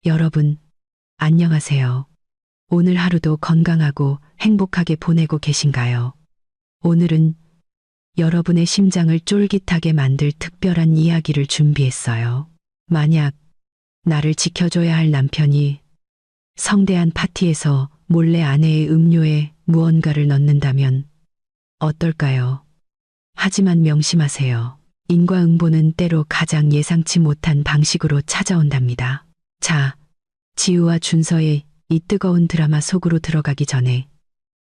여러분, 안녕하세요. 오늘 하루도 건강하고 행복하게 보내고 계신가요? 오늘은 여러분의 심장을 쫄깃하게 만들 특별한 이야기를 준비했어요. 만약 나를 지켜줘야 할 남편이 성대한 파티에서 몰래 아내의 음료에 무언가를 넣는다면 어떨까요? 하지만 명심하세요. 인과응보는 때로 가장 예상치 못한 방식으로 찾아온답니다. 자, 지우와 준서의 이 뜨거운 드라마 속으로 들어가기 전에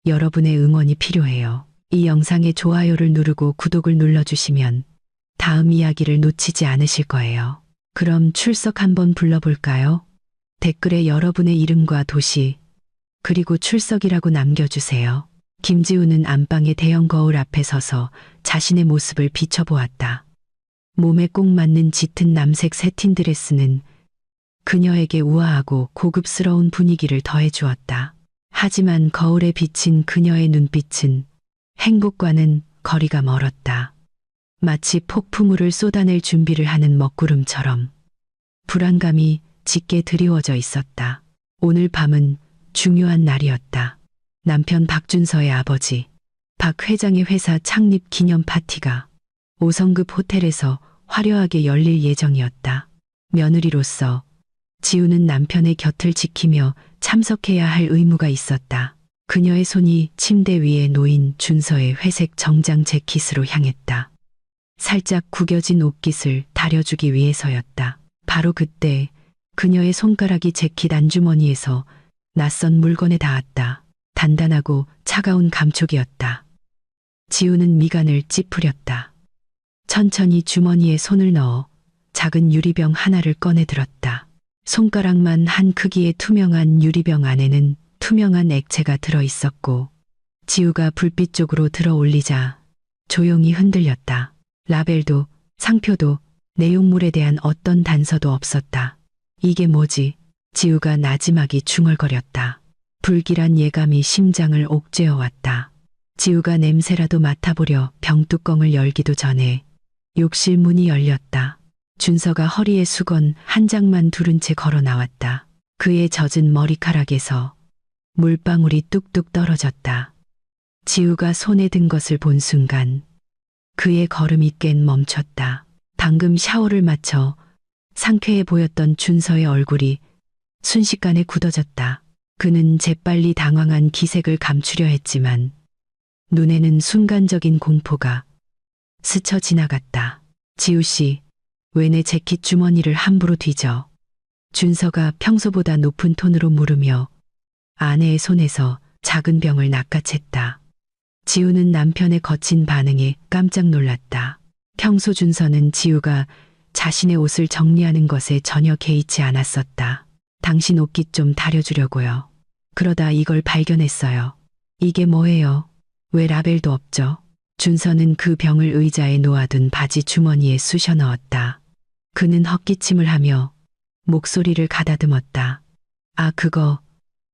여러분의 응원이 필요해요. 이 영상에 좋아요를 누르고 구독을 눌러주시면 다음 이야기를 놓치지 않으실 거예요. 그럼 출석 한번 불러볼까요? 댓글에 여러분의 이름과 도시, 그리고 출석이라고 남겨주세요. 김지우는 안방의 대형 거울 앞에 서서 자신의 모습을 비춰보았다. 몸에 꼭 맞는 짙은 남색 새틴 드레스는 그녀에게 우아하고 고급스러운 분위기를 더해주었다. 하지만 거울에 비친 그녀의 눈빛은 행복과는 거리가 멀었다. 마치 폭풍우를 쏟아낼 준비를 하는 먹구름처럼 불안감이 짙게 드리워져 있었다. 오늘 밤은 중요한 날이었다. 남편 박준서의 아버지, 박 회장의 회사 창립 기념 파티가 5성급 호텔에서 화려하게 열릴 예정이었다. 며느리로서 지우는 남편의 곁을 지키며 참석해야 할 의무가 있었다. 그녀의 손이 침대 위에 놓인 준서의 회색 정장 재킷으로 향했다. 살짝 구겨진 옷깃을 다려주기 위해서였다. 바로 그때 그녀의 손가락이 재킷 안주머니에서 낯선 물건에 닿았다. 단단하고 차가운 감촉이었다. 지우는 미간을 찌푸렸다. 천천히 주머니에 손을 넣어 작은 유리병 하나를 꺼내 들었다. 손가락만 한 크기의 투명한 유리병 안에는 투명한 액체가 들어 있었고 지우가 불빛 쪽으로 들어 올리자 조용히 흔들렸다. 라벨도 상표도 내용물에 대한 어떤 단서도 없었다. 이게 뭐지? 지우가 나지막이 중얼거렸다. 불길한 예감이 심장을 옥죄어 왔다. 지우가 냄새라도 맡아보려 병뚜껑을 열기도 전에 욕실 문이 열렸다. 준서가 허리에 수건 한 장만 두른 채 걸어 나왔다. 그의 젖은 머리카락에서 물방울이 뚝뚝 떨어졌다. 지우가 손에 든 것을 본 순간 그의 걸음이 깬 멈췄다. 방금 샤워를 마쳐 상쾌해 보였던 준서의 얼굴이 순식간에 굳어졌다. 그는 재빨리 당황한 기색을 감추려 했지만 눈에는 순간적인 공포가 스쳐 지나갔다. 지우 씨, 왜 내 재킷 주머니를 함부로 뒤져? 준서가 평소보다 높은 톤으로 물으며 아내의 손에서 작은 병을 낚아챘다. 지우는 남편의 거친 반응에 깜짝 놀랐다. 평소 준서는 지우가 자신의 옷을 정리하는 것에 전혀 개의치 않았었다. 당신 옷깃 좀 다려주려고요. 그러다 이걸 발견했어요. 이게 뭐예요? 왜 라벨도 없죠? 준서는 그 병을 의자에 놓아둔 바지 주머니에 쑤셔 넣었다. 그는 헛기침을 하며 목소리를 가다듬었다. 아, 그거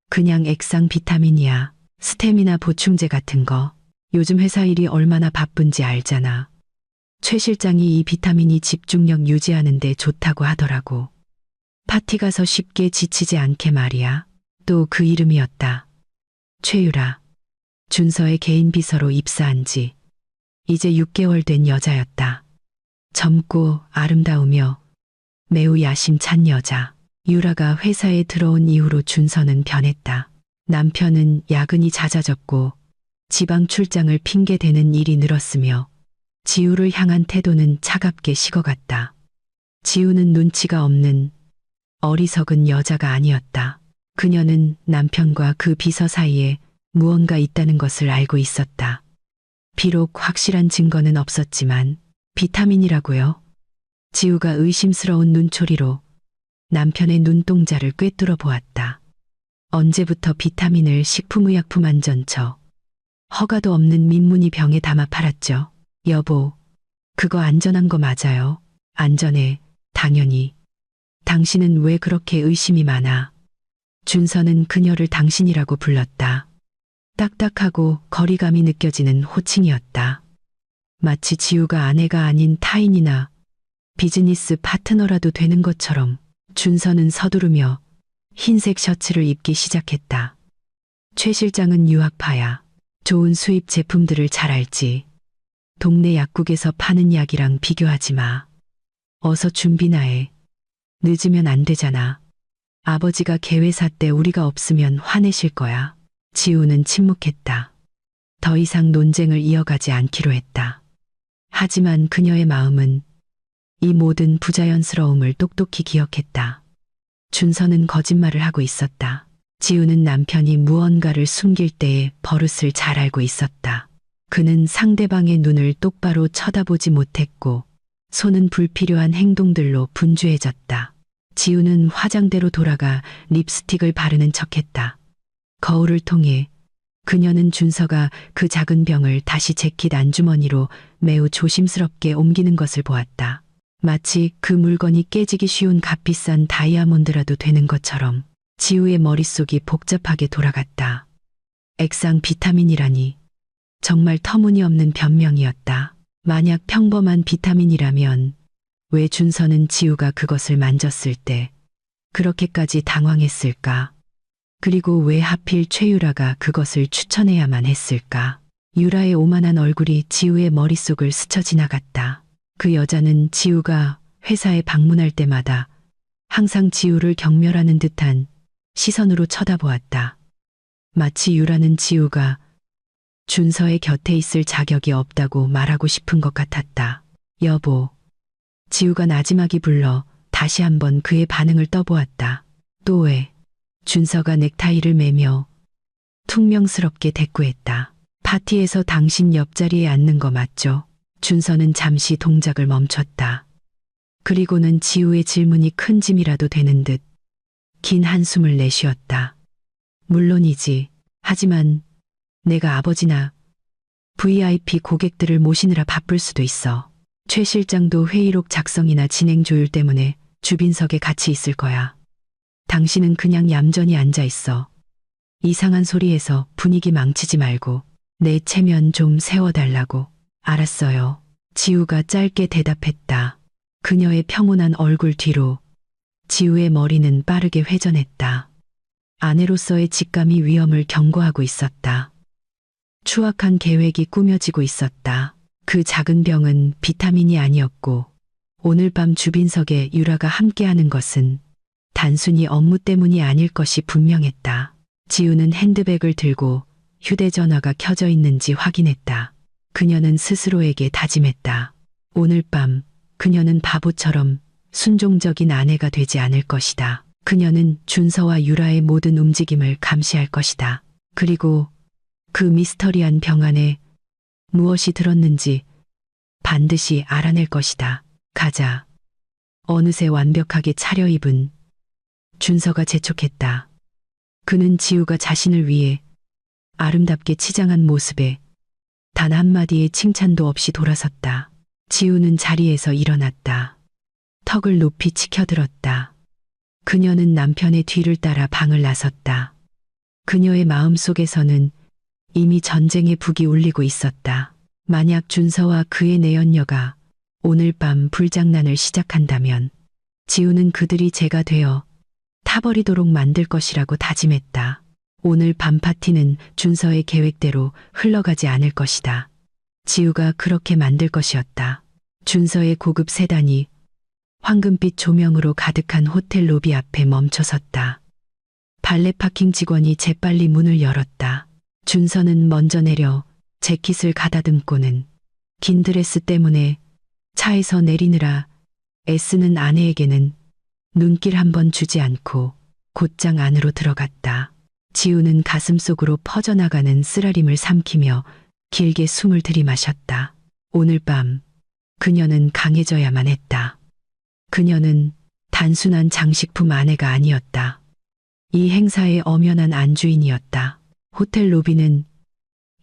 그냥 액상 비타민이야. 스태미나 보충제 같은 거. 요즘 회사 일이 얼마나 바쁜지 알잖아. 최 실장이 이 비타민이 집중력 유지하는 데 좋다고 하더라고. 파티 가서 쉽게 지치지 않게 말이야. 또 그 이름이었다. 최유라. 준서의 개인 비서로 입사한 지 이제 6개월 된 여자였다. 젊고 아름다우며 매우 야심찬 여자. 유라가 회사에 들어온 이후로 준서는 변했다. 남편은 야근이 잦아졌고 지방 출장을 핑계대는 일이 늘었으며 지우를 향한 태도는 차갑게 식어갔다. 지우는 눈치가 없는 어리석은 여자가 아니었다. 그녀는 남편과 그 비서 사이에 무언가 있다는 것을 알고 있었다. 비록 확실한 증거는 없었지만 비타민이라고요? 지우가 의심스러운 눈초리로 남편의 눈동자를 꿰뚫어 보았다. 언제부터 비타민을 식품의약품 안전처 허가도 없는 민문이 병에 담아 팔았죠? 여보, 그거 안전한 거 맞아요? 안전해, 당연히. 당신은 왜 그렇게 의심이 많아? 준서는 그녀를 당신이라고 불렀다. 딱딱하고 거리감이 느껴지는 호칭이었다. 마치 지우가 아내가 아닌 타인이나 비즈니스 파트너라도 되는 것처럼. 준서는 서두르며 흰색 셔츠를 입기 시작했다. 최 실장은 유학파야. 좋은 수입 제품들을 잘 알지. 동네 약국에서 파는 약이랑 비교하지 마. 어서 준비나 해. 늦으면 안 되잖아. 아버지가 개회사 때 우리가 없으면 화내실 거야. 지우는 침묵했다. 더 이상 논쟁을 이어가지 않기로 했다. 하지만 그녀의 마음은 이 모든 부자연스러움을 똑똑히 기억했다. 준서는 거짓말을 하고 있었다. 지우는 남편이 무언가를 숨길 때의 버릇을 잘 알고 있었다. 그는 상대방의 눈을 똑바로 쳐다보지 못했고 손은 불필요한 행동들로 분주해졌다. 지우는 화장대로 돌아가 립스틱을 바르는 척했다. 거울을 통해 그녀는 준서가 그 작은 병을 다시 재킷 안주머니로 매우 조심스럽게 옮기는 것을 보았다. 마치 그 물건이 깨지기 쉬운 값비싼 다이아몬드라도 되는 것처럼 지우의 머릿속이 복잡하게 돌아갔다. 액상 비타민이라니. 정말 터무니없는 변명이었다. 만약 평범한 비타민이라면 왜 준서는 지우가 그것을 만졌을 때 그렇게까지 당황했을까? 그리고 왜 하필 최유라가 그것을 추천해야만 했을까? 유라의 오만한 얼굴이 지우의 머릿속을 스쳐 지나갔다. 그 여자는 지우가 회사에 방문할 때마다 항상 지우를 경멸하는 듯한 시선으로 쳐다보았다. 마치 유라는 지우가 준서의 곁에 있을 자격이 없다고 말하고 싶은 것 같았다. 여보. 지우가 나지막이 불러 다시 한번 그의 반응을 떠보았다. 또 왜? 준서가 넥타이를 매며 퉁명스럽게 대꾸했다. 파티에서 당신 옆자리에 앉는 거 맞죠? 준서는 잠시 동작을 멈췄다. 그리고는 지우의 질문이 큰 짐이라도 되는 듯 긴 한숨을 내쉬었다. 물론이지. 하지만 내가 아버지나 VIP 고객들을 모시느라 바쁠 수도 있어. 최 실장도 회의록 작성이나 진행 조율 때문에 주빈석에 같이 있을 거야. 당신은 그냥 얌전히 앉아 있어. 이상한 소리에서 분위기 망치지 말고 내 체면 좀 세워달라고. 알았어요. 지우가 짧게 대답했다. 그녀의 평온한 얼굴 뒤로 지우의 머리는 빠르게 회전했다. 아내로서의 직감이 위험을 경고하고 있었다. 추악한 계획이 꾸며지고 있었다. 그 작은 병은 비타민이 아니었고 오늘 밤 주빈석에 유라가 함께하는 것은 단순히 업무 때문이 아닐 것이 분명했다. 지우는 핸드백을 들고 휴대전화가 켜져 있는지 확인했다. 그녀는 스스로에게 다짐했다. 오늘 밤 그녀는 바보처럼 순종적인 아내가 되지 않을 것이다. 그녀는 준서와 유라의 모든 움직임을 감시할 것이다. 그리고 그 미스터리한 병 안에 무엇이 들었는지 반드시 알아낼 것이다. 가자. 어느새 완벽하게 차려입은 준서가 재촉했다. 그는 지우가 자신을 위해 아름답게 치장한 모습에 단 한마디의 칭찬도 없이 돌아섰다. 지우는 자리에서 일어났다. 턱을 높이 치켜들었다. 그녀는 남편의 뒤를 따라 방을 나섰다. 그녀의 마음속에서는 이미 전쟁의 북이 울리고 있었다. 만약 준서와 그의 내연녀가 오늘 밤 불장난을 시작한다면 지우는 그들이 죄가 되어 타버리도록 만들 것이라고 다짐했다. 오늘 밤 파티는 준서의 계획대로 흘러가지 않을 것이다. 지우가 그렇게 만들 것이었다. 준서의 고급 세단이 황금빛 조명으로 가득한 호텔 로비 앞에 멈춰섰다. 발레 파킹 직원이 재빨리 문을 열었다. 준서는 먼저 내려 재킷을 가다듬고는 긴 드레스 때문에 차에서 내리느라 애쓰는 아내에게는 눈길 한 번 주지 않고 곧장 안으로 들어갔다. 지우는 가슴속으로 퍼져나가는 쓰라림을 삼키며 길게 숨을 들이마셨다. 오늘 밤 그녀는 강해져야만 했다. 그녀는 단순한 장식품 아내가 아니었다. 이 행사의 엄연한 안주인이었다. 호텔 로비는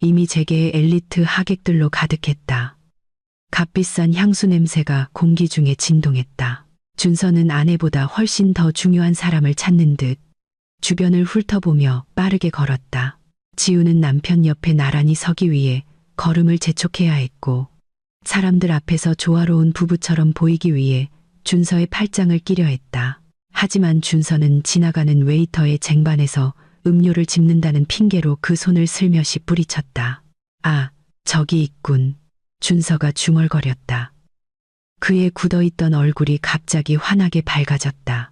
이미 재계의 엘리트 하객들로 가득했다. 값비싼 향수 냄새가 공기 중에 진동했다. 준서는 아내보다 훨씬 더 중요한 사람을 찾는 듯 주변을 훑어보며 빠르게 걸었다. 지우는 남편 옆에 나란히 서기 위해 걸음을 재촉해야 했고 사람들 앞에서 조화로운 부부처럼 보이기 위해 준서의 팔짱을 끼려 했다. 하지만 준서는 지나가는 웨이터의 쟁반에서 음료를 집는다는 핑계로 그 손을 슬며시 뿌리쳤다. 아, 저기 있군. 준서가 중얼거렸다. 그의 굳어있던 얼굴이 갑자기 환하게 밝아졌다.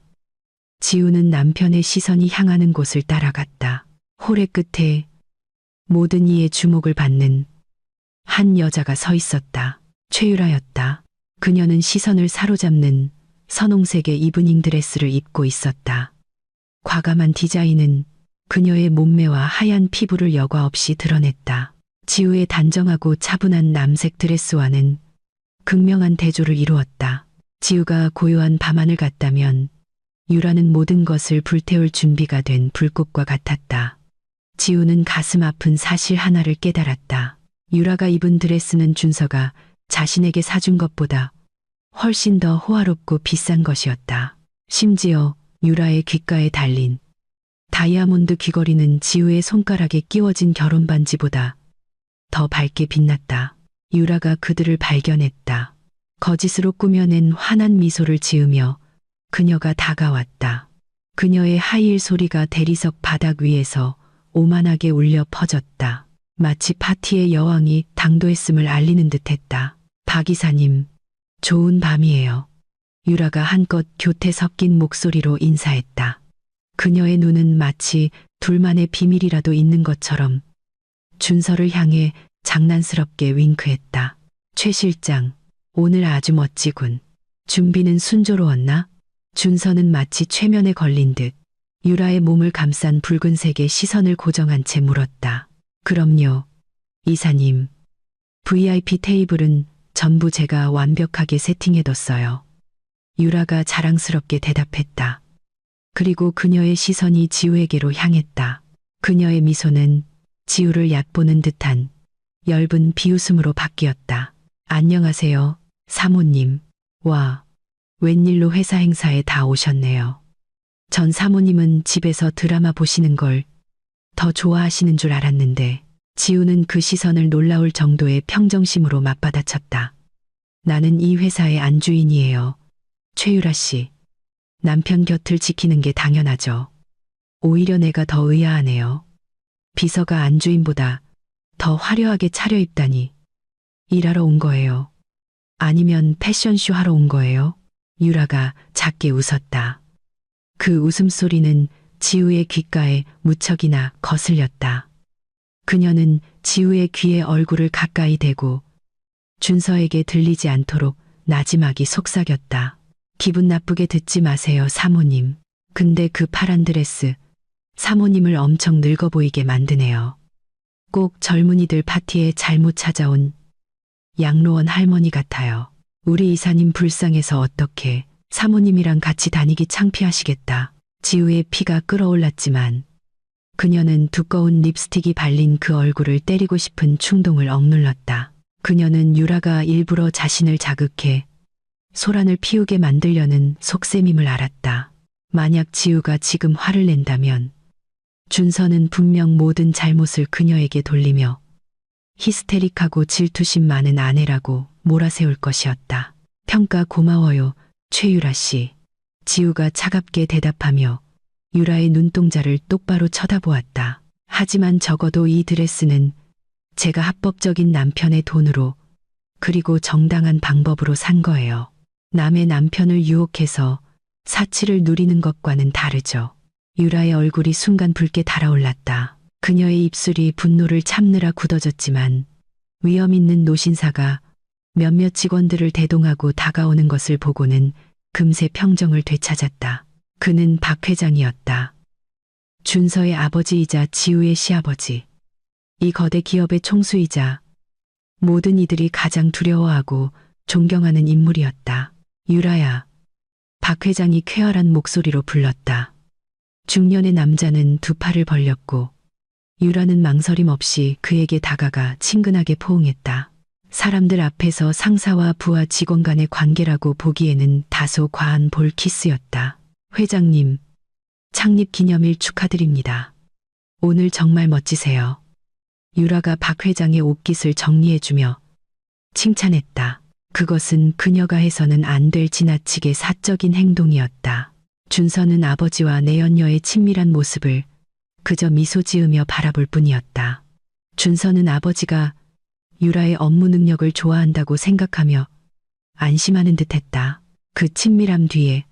지우는 남편의 시선이 향하는 곳을 따라갔다. 홀의 끝에 모든 이의 주목을 받는 한 여자가 서 있었다. 최유라였다. 그녀는 시선을 사로잡는 선홍색의 이브닝 드레스를 입고 있었다. 과감한 디자인은 그녀의 몸매와 하얀 피부를 여과 없이 드러냈다. 지우의 단정하고 차분한 남색 드레스와는 극명한 대조를 이루었다. 지우가 고요한 밤하늘 같다면 유라는 모든 것을 불태울 준비가 된 불꽃과 같았다. 지우는 가슴 아픈 사실 하나를 깨달았다. 유라가 입은 드레스는 준서가 자신에게 사준 것보다 훨씬 더 호화롭고 비싼 것이었다. 심지어 유라의 귓가에 달린 다이아몬드 귀걸이는 지우의 손가락에 끼워진 결혼 반지보다 더 밝게 빛났다. 유라가 그들을 발견했다. 거짓으로 꾸며낸 환한 미소를 지으며 그녀가 다가왔다. 그녀의 하이힐 소리가 대리석 바닥 위에서 오만하게 울려 퍼졌다. 마치 파티의 여왕이 당도했음을 알리는 듯했다. 박 이사님, 좋은 밤이에요. 유라가 한껏 교태 섞인 목소리로 인사했다. 그녀의 눈은 마치 둘만의 비밀이라도 있는 것처럼 준서를 향해 장난스럽게 윙크했다. 최 실장, 오늘 아주 멋지군. 준비는 순조로웠나? 준서는 마치 최면에 걸린 듯 유라의 몸을 감싼 붉은색의 시선을 고정한 채 물었다. 그럼요, 이사님. VIP 테이블은 전부 제가 완벽하게 세팅해뒀어요. 유라가 자랑스럽게 대답했다. 그리고 그녀의 시선이 지우에게로 향했다. 그녀의 미소는 지우를 얕보는 듯한 엷은 비웃음으로 바뀌었다. 안녕하세요, 사모님. 와, 웬일로 회사 행사에 다 오셨네요. 전 사모님은 집에서 드라마 보시는 걸 더 좋아하시는 줄 알았는데 지우는 그 시선을 놀라울 정도의 평정심으로 맞받아쳤다. 나는 이 회사의 안주인이에요. 최유라 씨. 남편 곁을 지키는 게 당연하죠. 오히려 내가 더 의아하네요. 비서가 안주인보다 더 화려하게 차려입다니. 일하러 온 거예요. 아니면 패션쇼 하러 온 거예요? 유라가 작게 웃었다. 그 웃음소리는 지우의 귓가에 무척이나 거슬렸다. 그녀는 지우의 귀에 얼굴을 가까이 대고 준서에게 들리지 않도록 나지막이 속삭였다. 기분 나쁘게 듣지 마세요, 사모님. 근데 그 파란 드레스, 사모님을 엄청 늙어 보이게 만드네요. 꼭 젊은이들 파티에 잘못 찾아온 양로원 할머니 같아요. 우리 이사님 불쌍해서 어떻게 사모님이랑 같이 다니기 창피하시겠다. 지우의 피가 끓어올랐지만 그녀는 두꺼운 립스틱이 발린 그 얼굴을 때리고 싶은 충동을 억눌렀다. 그녀는 유라가 일부러 자신을 자극해 소란을 피우게 만들려는 속셈임을 알았다. 만약 지우가 지금 화를 낸다면 준서는 분명 모든 잘못을 그녀에게 돌리며 히스테릭하고 질투심 많은 아내라고 몰아세울 것이었다. 평가 고마워요, 최유라 씨. 지우가 차갑게 대답하며 유라의 눈동자를 똑바로 쳐다보았다. 하지만 적어도 이 드레스는 제가 합법적인 남편의 돈으로 그리고 정당한 방법으로 산 거예요. 남의 남편을 유혹해서 사치를 누리는 것과는 다르죠. 유라의 얼굴이 순간 붉게 달아올랐다. 그녀의 입술이 분노를 참느라 굳어졌지만 위험 있는 노신사가 몇몇 직원들을 대동하고 다가오는 것을 보고는 금세 평정을 되찾았다. 그는 박 회장이었다. 준서의 아버지이자 지우의 시아버지. 이 거대 기업의 총수이자 모든 이들이 가장 두려워하고 존경하는 인물이었다. 유라야. 박 회장이 쾌활한 목소리로 불렀다. 중년의 남자는 두 팔을 벌렸고 유라는 망설임 없이 그에게 다가가 친근하게 포옹했다. 사람들 앞에서 상사와 부하 직원 간의 관계라고 보기에는 다소 과한 볼 키스였다. 회장님, 창립 기념일 축하드립니다. 오늘 정말 멋지세요. 유라가 박 회장의 옷깃을 정리해주며 칭찬했다. 그것은 그녀가 해서는 안 될 지나치게 사적인 행동이었다. 준서는 아버지와 내연녀의 친밀한 모습을 그저 미소 지으며 바라볼 뿐이었다. 준서는 아버지가 유라의 업무 능력을 좋아한다고 생각하며 안심하는 듯했다. 그 친밀함 뒤에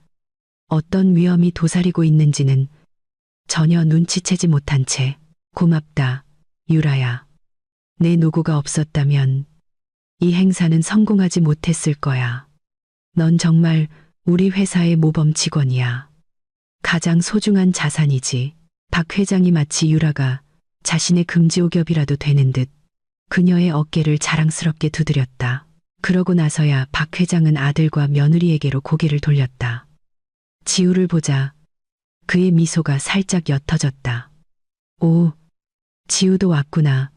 어떤 위험이 도사리고 있는지는 전혀 눈치채지 못한 채 고맙다, 유라야. 내 노고가 없었다면 이 행사는 성공하지 못했을 거야. 넌 정말 우리 회사의 모범 직원이야. 가장 소중한 자산이지. 박 회장이 마치 유라가 자신의 금지옥엽이라도 되는 듯 그녀의 어깨를 자랑스럽게 두드렸다. 그러고 나서야 박 회장은 아들과 며느리에게로 고개를 돌렸다. 지우를 보자 그의 미소가 살짝 옅어졌다. 오, 지우도 왔구나.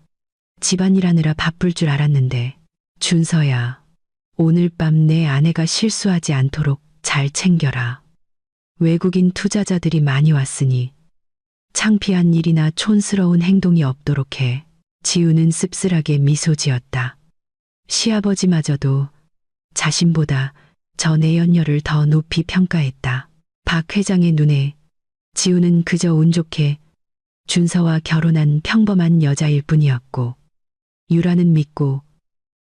집안일 하느라 바쁠 줄 알았는데. 준서야, 오늘 밤 내 아내가 실수하지 않도록 잘 챙겨라. 외국인 투자자들이 많이 왔으니 창피한 일이나 촌스러운 행동이 없도록 해. 지우는 씁쓸하게 미소 지었다. 시아버지마저도 자신보다 저 내연녀를 더 높이 평가했다. 박 회장의 눈에 지우는 그저 운 좋게 준서와 결혼한 평범한 여자일 뿐이었고 유라는 믿고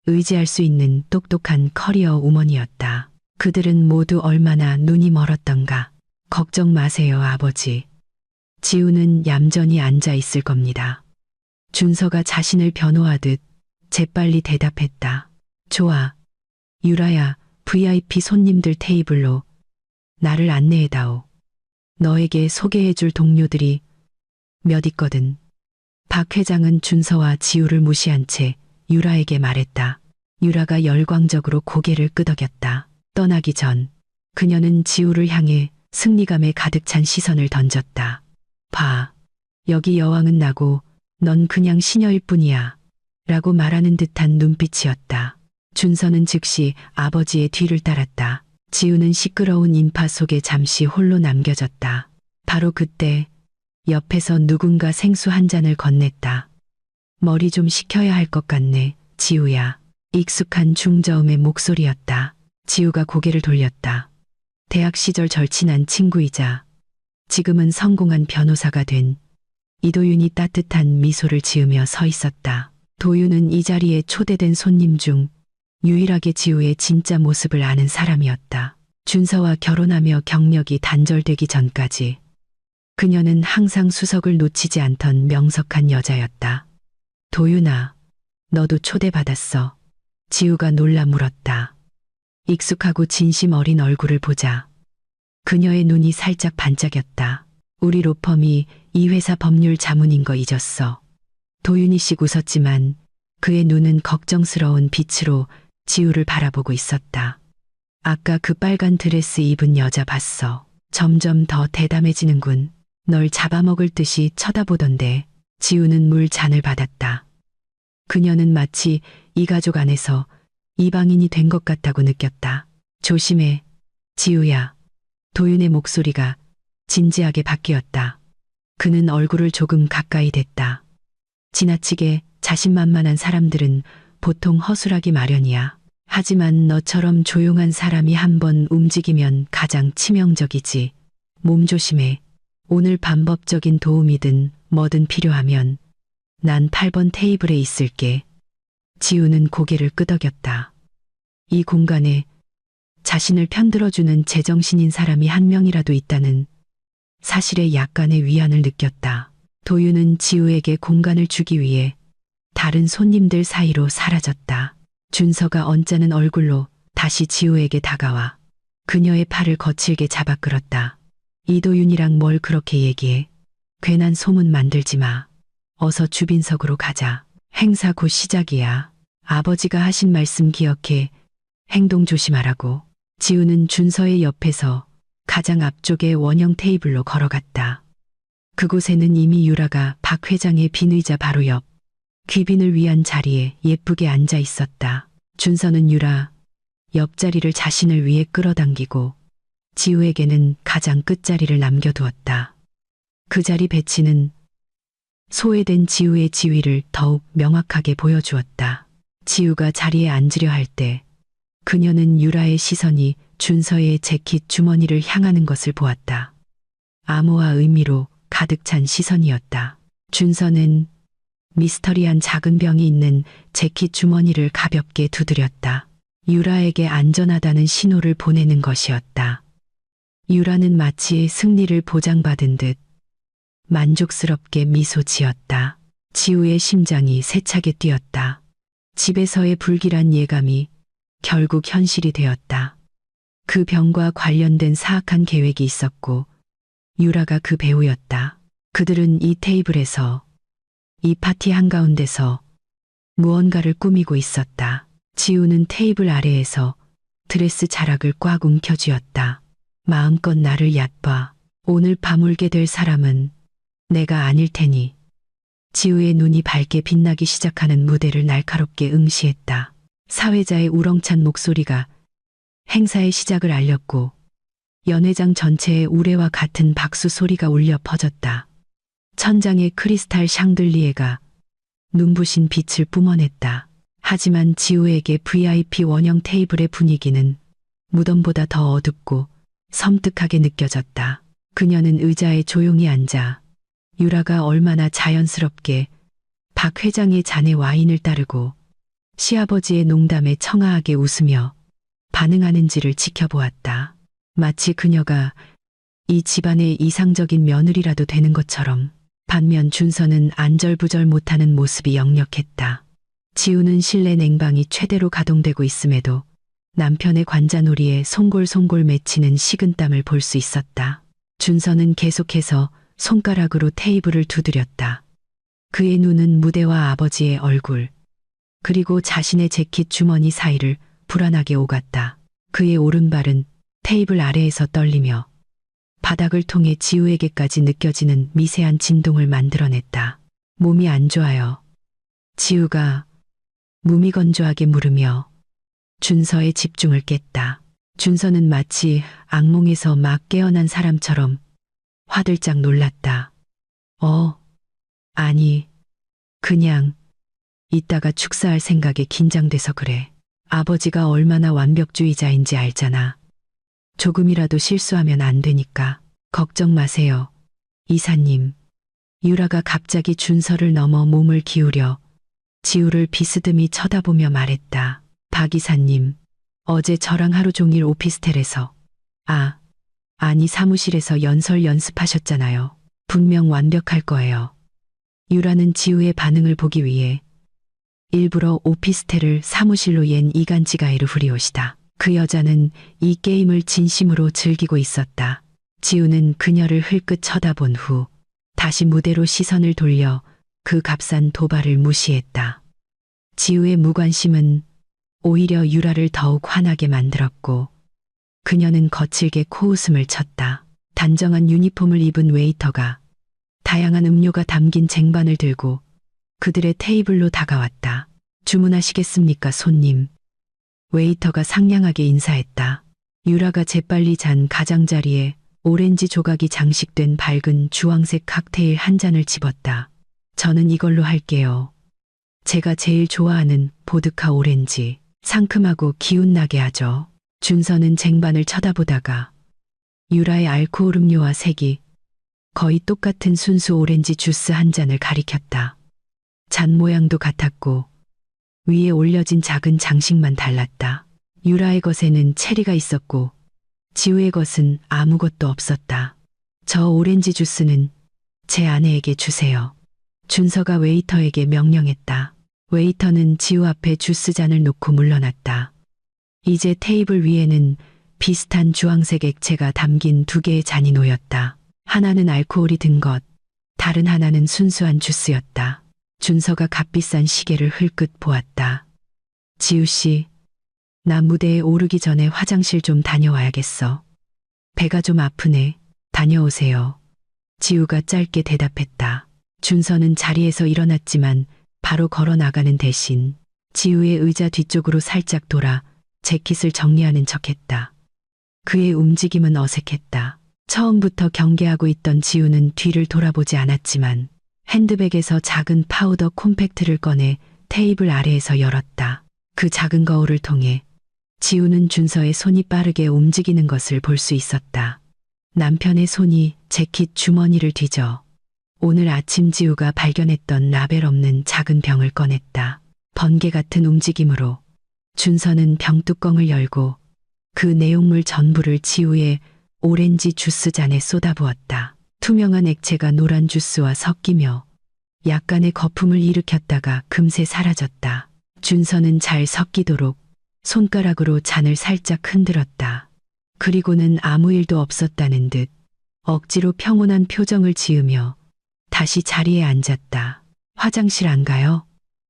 의지할 수 있는 똑똑한 커리어 우먼이었다. 그들은 모두 얼마나 눈이 멀었던가. 걱정 마세요, 아버지. 지우는 얌전히 앉아 있을 겁니다. 준서가 자신을 변호하듯 재빨리 대답했다. 좋아. 유라야, VIP 손님들 테이블로 나를 안내해다오. 너에게 소개해줄 동료들이 몇 있거든. 박 회장은 준서와 지우를 무시한 채 유라에게 말했다. 유라가 열광적으로 고개를 끄덕였다. 떠나기 전 그녀는 지우를 향해 승리감에 가득 찬 시선을 던졌다. 봐. 여기 여왕은 나고 넌 그냥 시녀일 뿐이야. 라고 말하는 듯한 눈빛이었다. 준서는 즉시 아버지의 뒤를 따랐다. 지우는 시끄러운 인파 속에 잠시 홀로 남겨졌다. 바로 그때 옆에서 누군가 생수 한 잔을 건넸다. 머리 좀 식혀야 할 것 같네, 지우야. 익숙한 중저음의 목소리였다. 지우가 고개를 돌렸다. 대학 시절 절친한 친구이자 지금은 성공한 변호사가 된 이도윤이 따뜻한 미소를 지으며 서 있었다. 도윤은 이 자리에 초대된 손님 중 유일하게 지우의 진짜 모습을 아는 사람이었다. 준서와 결혼하며 경력이 단절되기 전까지 그녀는 항상 수석을 놓치지 않던 명석한 여자였다. 도윤아, 너도 초대받았어. 지우가 놀라 물었다. 익숙하고 진심 어린 얼굴을 보자 그녀의 눈이 살짝 반짝였다. 우리 로펌이 이 회사 법률 자문인 거 잊었어. 도윤이 씩 웃었지만 그의 눈은 걱정스러운 빛으로 지우를 바라보고 있었다. 아까 그 빨간 드레스 입은 여자 봤어. 점점 더 대담해지는군. 널 잡아먹을 듯이 쳐다보던데. 지우는 물 잔을 받았다. 그녀는 마치 이 가족 안에서 이방인이 된 것 같다고 느꼈다. 조심해, 지우야. 도윤의 목소리가 진지하게 바뀌었다. 그는 얼굴을 조금 가까이 댔다. 지나치게 자신만만한 사람들은 보통 허술하기 마련이야. 하지만 너처럼 조용한 사람이 한번 움직이면 가장 치명적이지. 몸 조심해. 오늘 반법적인 도움이든 뭐든 필요하면 난 8번 테이블에 있을게. 지우는 고개를 끄덕였다. 이 공간에 자신을 편들어주는 제정신인 사람이 한 명이라도 있다는 사실에 약간의 위안을 느꼈다. 도윤은 지우에게 공간을 주기 위해 다른 손님들 사이로 사라졌다. 준서가 언짢은 얼굴로 다시 지우에게 다가와 그녀의 팔을 거칠게 잡아 끌었다. 이도윤이랑 뭘 그렇게 얘기해. 괜한 소문 만들지 마. 어서 주빈석으로 가자. 행사 곧 시작이야. 아버지가 하신 말씀 기억해. 행동 조심하라고. 지우는 준서의 옆에서 가장 앞쪽의 원형 테이블로 걸어갔다. 그곳에는 이미 유라가 박 회장의 빈 의자 바로 옆 귀빈을 위한 자리에 예쁘게 앉아 있었다. 준서는 유라 옆자리를 자신을 위해 끌어당기고 지우에게는 가장 끝자리를 남겨두었다. 그 자리 배치는 소외된 지우의 지위를 더욱 명확하게 보여주었다. 지우가 자리에 앉으려 할 때 그녀는 유라의 시선이 준서의 재킷 주머니를 향하는 것을 보았다. 암호와 의미로 가득 찬 시선이었다. 준서는 미스터리한 작은 병이 있는 재킷 주머니를 가볍게 두드렸다. 유라에게 안전하다는 신호를 보내는 것이었다. 유라는 마치 승리를 보장받은 듯 만족스럽게 미소 지었다. 지우의 심장이 세차게 뛰었다. 집에서의 불길한 예감이 결국 현실이 되었다. 그 병과 관련된 사악한 계획이 있었고 유라가 그 배우였다. 그들은 이 테이블에서, 이 파티 한가운데서 무언가를 꾸미고 있었다. 지우는 테이블 아래에서 드레스 자락을 꽉 움켜쥐었다. 마음껏 나를 얕봐. 오늘 밤 울게 될 사람은 내가 아닐 테니. 지우의 눈이 밝게 빛나기 시작하는 무대를 날카롭게 응시했다. 사회자의 우렁찬 목소리가 행사의 시작을 알렸고 연회장 전체에 우레와 같은 박수 소리가 울려 퍼졌다. 천장의 크리스탈 샹들리에가 눈부신 빛을 뿜어냈다. 하지만 지우에게 VIP 원형 테이블의 분위기는 무덤보다 더 어둡고 섬뜩하게 느껴졌다. 그녀는 의자에 조용히 앉아 유라가 얼마나 자연스럽게 박 회장의 잔에 와인을 따르고 시아버지의 농담에 청아하게 웃으며 반응하는지를 지켜보았다. 마치 그녀가 이 집안의 이상적인 며느리라도 되는 것처럼. 반면 준서는 안절부절 못하는 모습이 역력했다. 지우는 실내 냉방이 최대로 가동되고 있음에도 남편의 관자놀이에 송골송골 맺히는 식은땀을 볼 수 있었다. 준서는 계속해서 손가락으로 테이블을 두드렸다. 그의 눈은 무대와 아버지의 얼굴, 그리고 자신의 재킷 주머니 사이를 불안하게 오갔다. 그의 오른발은 테이블 아래에서 떨리며 바닥을 통해 지우에게까지 느껴지는 미세한 진동을 만들어냈다. 몸이 안 좋아요. 지우가 무미건조하게 물으며 준서의 집중을 깼다. 준서는 마치 악몽에서 막 깨어난 사람처럼 화들짝 놀랐다. 아니, 그냥 이따가 축사할 생각에 긴장돼서 그래. 아버지가 얼마나 완벽주의자인지 알잖아. 조금이라도 실수하면 안 되니까. 걱정 마세요. 이사님. 유라가 갑자기 준서를 넘어 몸을 기울여 지우를 비스듬히 쳐다보며 말했다. 박 이사님. 어제 저랑 하루 종일 오피스텔에서, 아니 사무실에서 연설 연습하셨잖아요. 분명 완벽할 거예요. 유라는 지우의 반응을 보기 위해 일부러 오피스텔을 사무실로 옌 이간지가이르 후리오시다. 그 여자는 이 게임을 진심으로 즐기고 있었다. 지우는 그녀를 흘끗 쳐다본 후 다시 무대로 시선을 돌려 그 값싼 도발을 무시했다. 지우의 무관심은 오히려 유라를 더욱 화나게 만들었고 그녀는 거칠게 코웃음을 쳤다. 단정한 유니폼을 입은 웨이터가 다양한 음료가 담긴 쟁반을 들고 그들의 테이블로 다가왔다. 주문하시겠습니까, 손님? 웨이터가 상냥하게 인사했다. 유라가 재빨리 잔 가장자리에 오렌지 조각이 장식된 밝은 주황색 칵테일 한 잔을 집었다. 저는 이걸로 할게요. 제가 제일 좋아하는 보드카 오렌지. 상큼하고 기운나게 하죠. 준서는 쟁반을 쳐다보다가 유라의 알코올 음료와 색이 거의 똑같은 순수 오렌지 주스 한 잔을 가리켰다. 잔 모양도 같았고 위에 올려진 작은 장식만 달랐다. 유라의 것에는 체리가 있었고 지우의 것은 아무것도 없었다. 저 오렌지 주스는 제 아내에게 주세요. 준서가 웨이터에게 명령했다. 웨이터는 지우 앞에 주스잔을 놓고 물러났다. 이제 테이블 위에는 비슷한 주황색 액체가 담긴 두 개의 잔이 놓였다. 하나는 알코올이 든 것, 다른 하나는 순수한 주스였다. 준서가 값비싼 시계를 흘끗 보았다. 지우 씨, 나 무대에 오르기 전에 화장실 좀 다녀와야겠어. 배가 좀 아프네. 다녀오세요. 지우가 짧게 대답했다. 준서는 자리에서 일어났지만 바로 걸어 나가는 대신 지우의 의자 뒤쪽으로 살짝 돌아 재킷을 정리하는 척했다. 그의 움직임은 어색했다. 처음부터 경계하고 있던 지우는 뒤를 돌아보지 않았지만 핸드백에서 작은 파우더 콤팩트를 꺼내 테이블 아래에서 열었다. 그 작은 거울을 통해 지우는 준서의 손이 빠르게 움직이는 것을 볼 수 있었다. 남편의 손이 재킷 주머니를 뒤져 오늘 아침 지우가 발견했던 라벨 없는 작은 병을 꺼냈다. 번개 같은 움직임으로 준서는 병뚜껑을 열고 그 내용물 전부를 지우의 오렌지 주스 잔에 쏟아부었다. 투명한 액체가 노란 주스와 섞이며 약간의 거품을 일으켰다가 금세 사라졌다. 준서는 잘 섞이도록 손가락으로 잔을 살짝 흔들었다. 그리고는 아무 일도 없었다는 듯 억지로 평온한 표정을 지으며 다시 자리에 앉았다. 화장실 안 가요?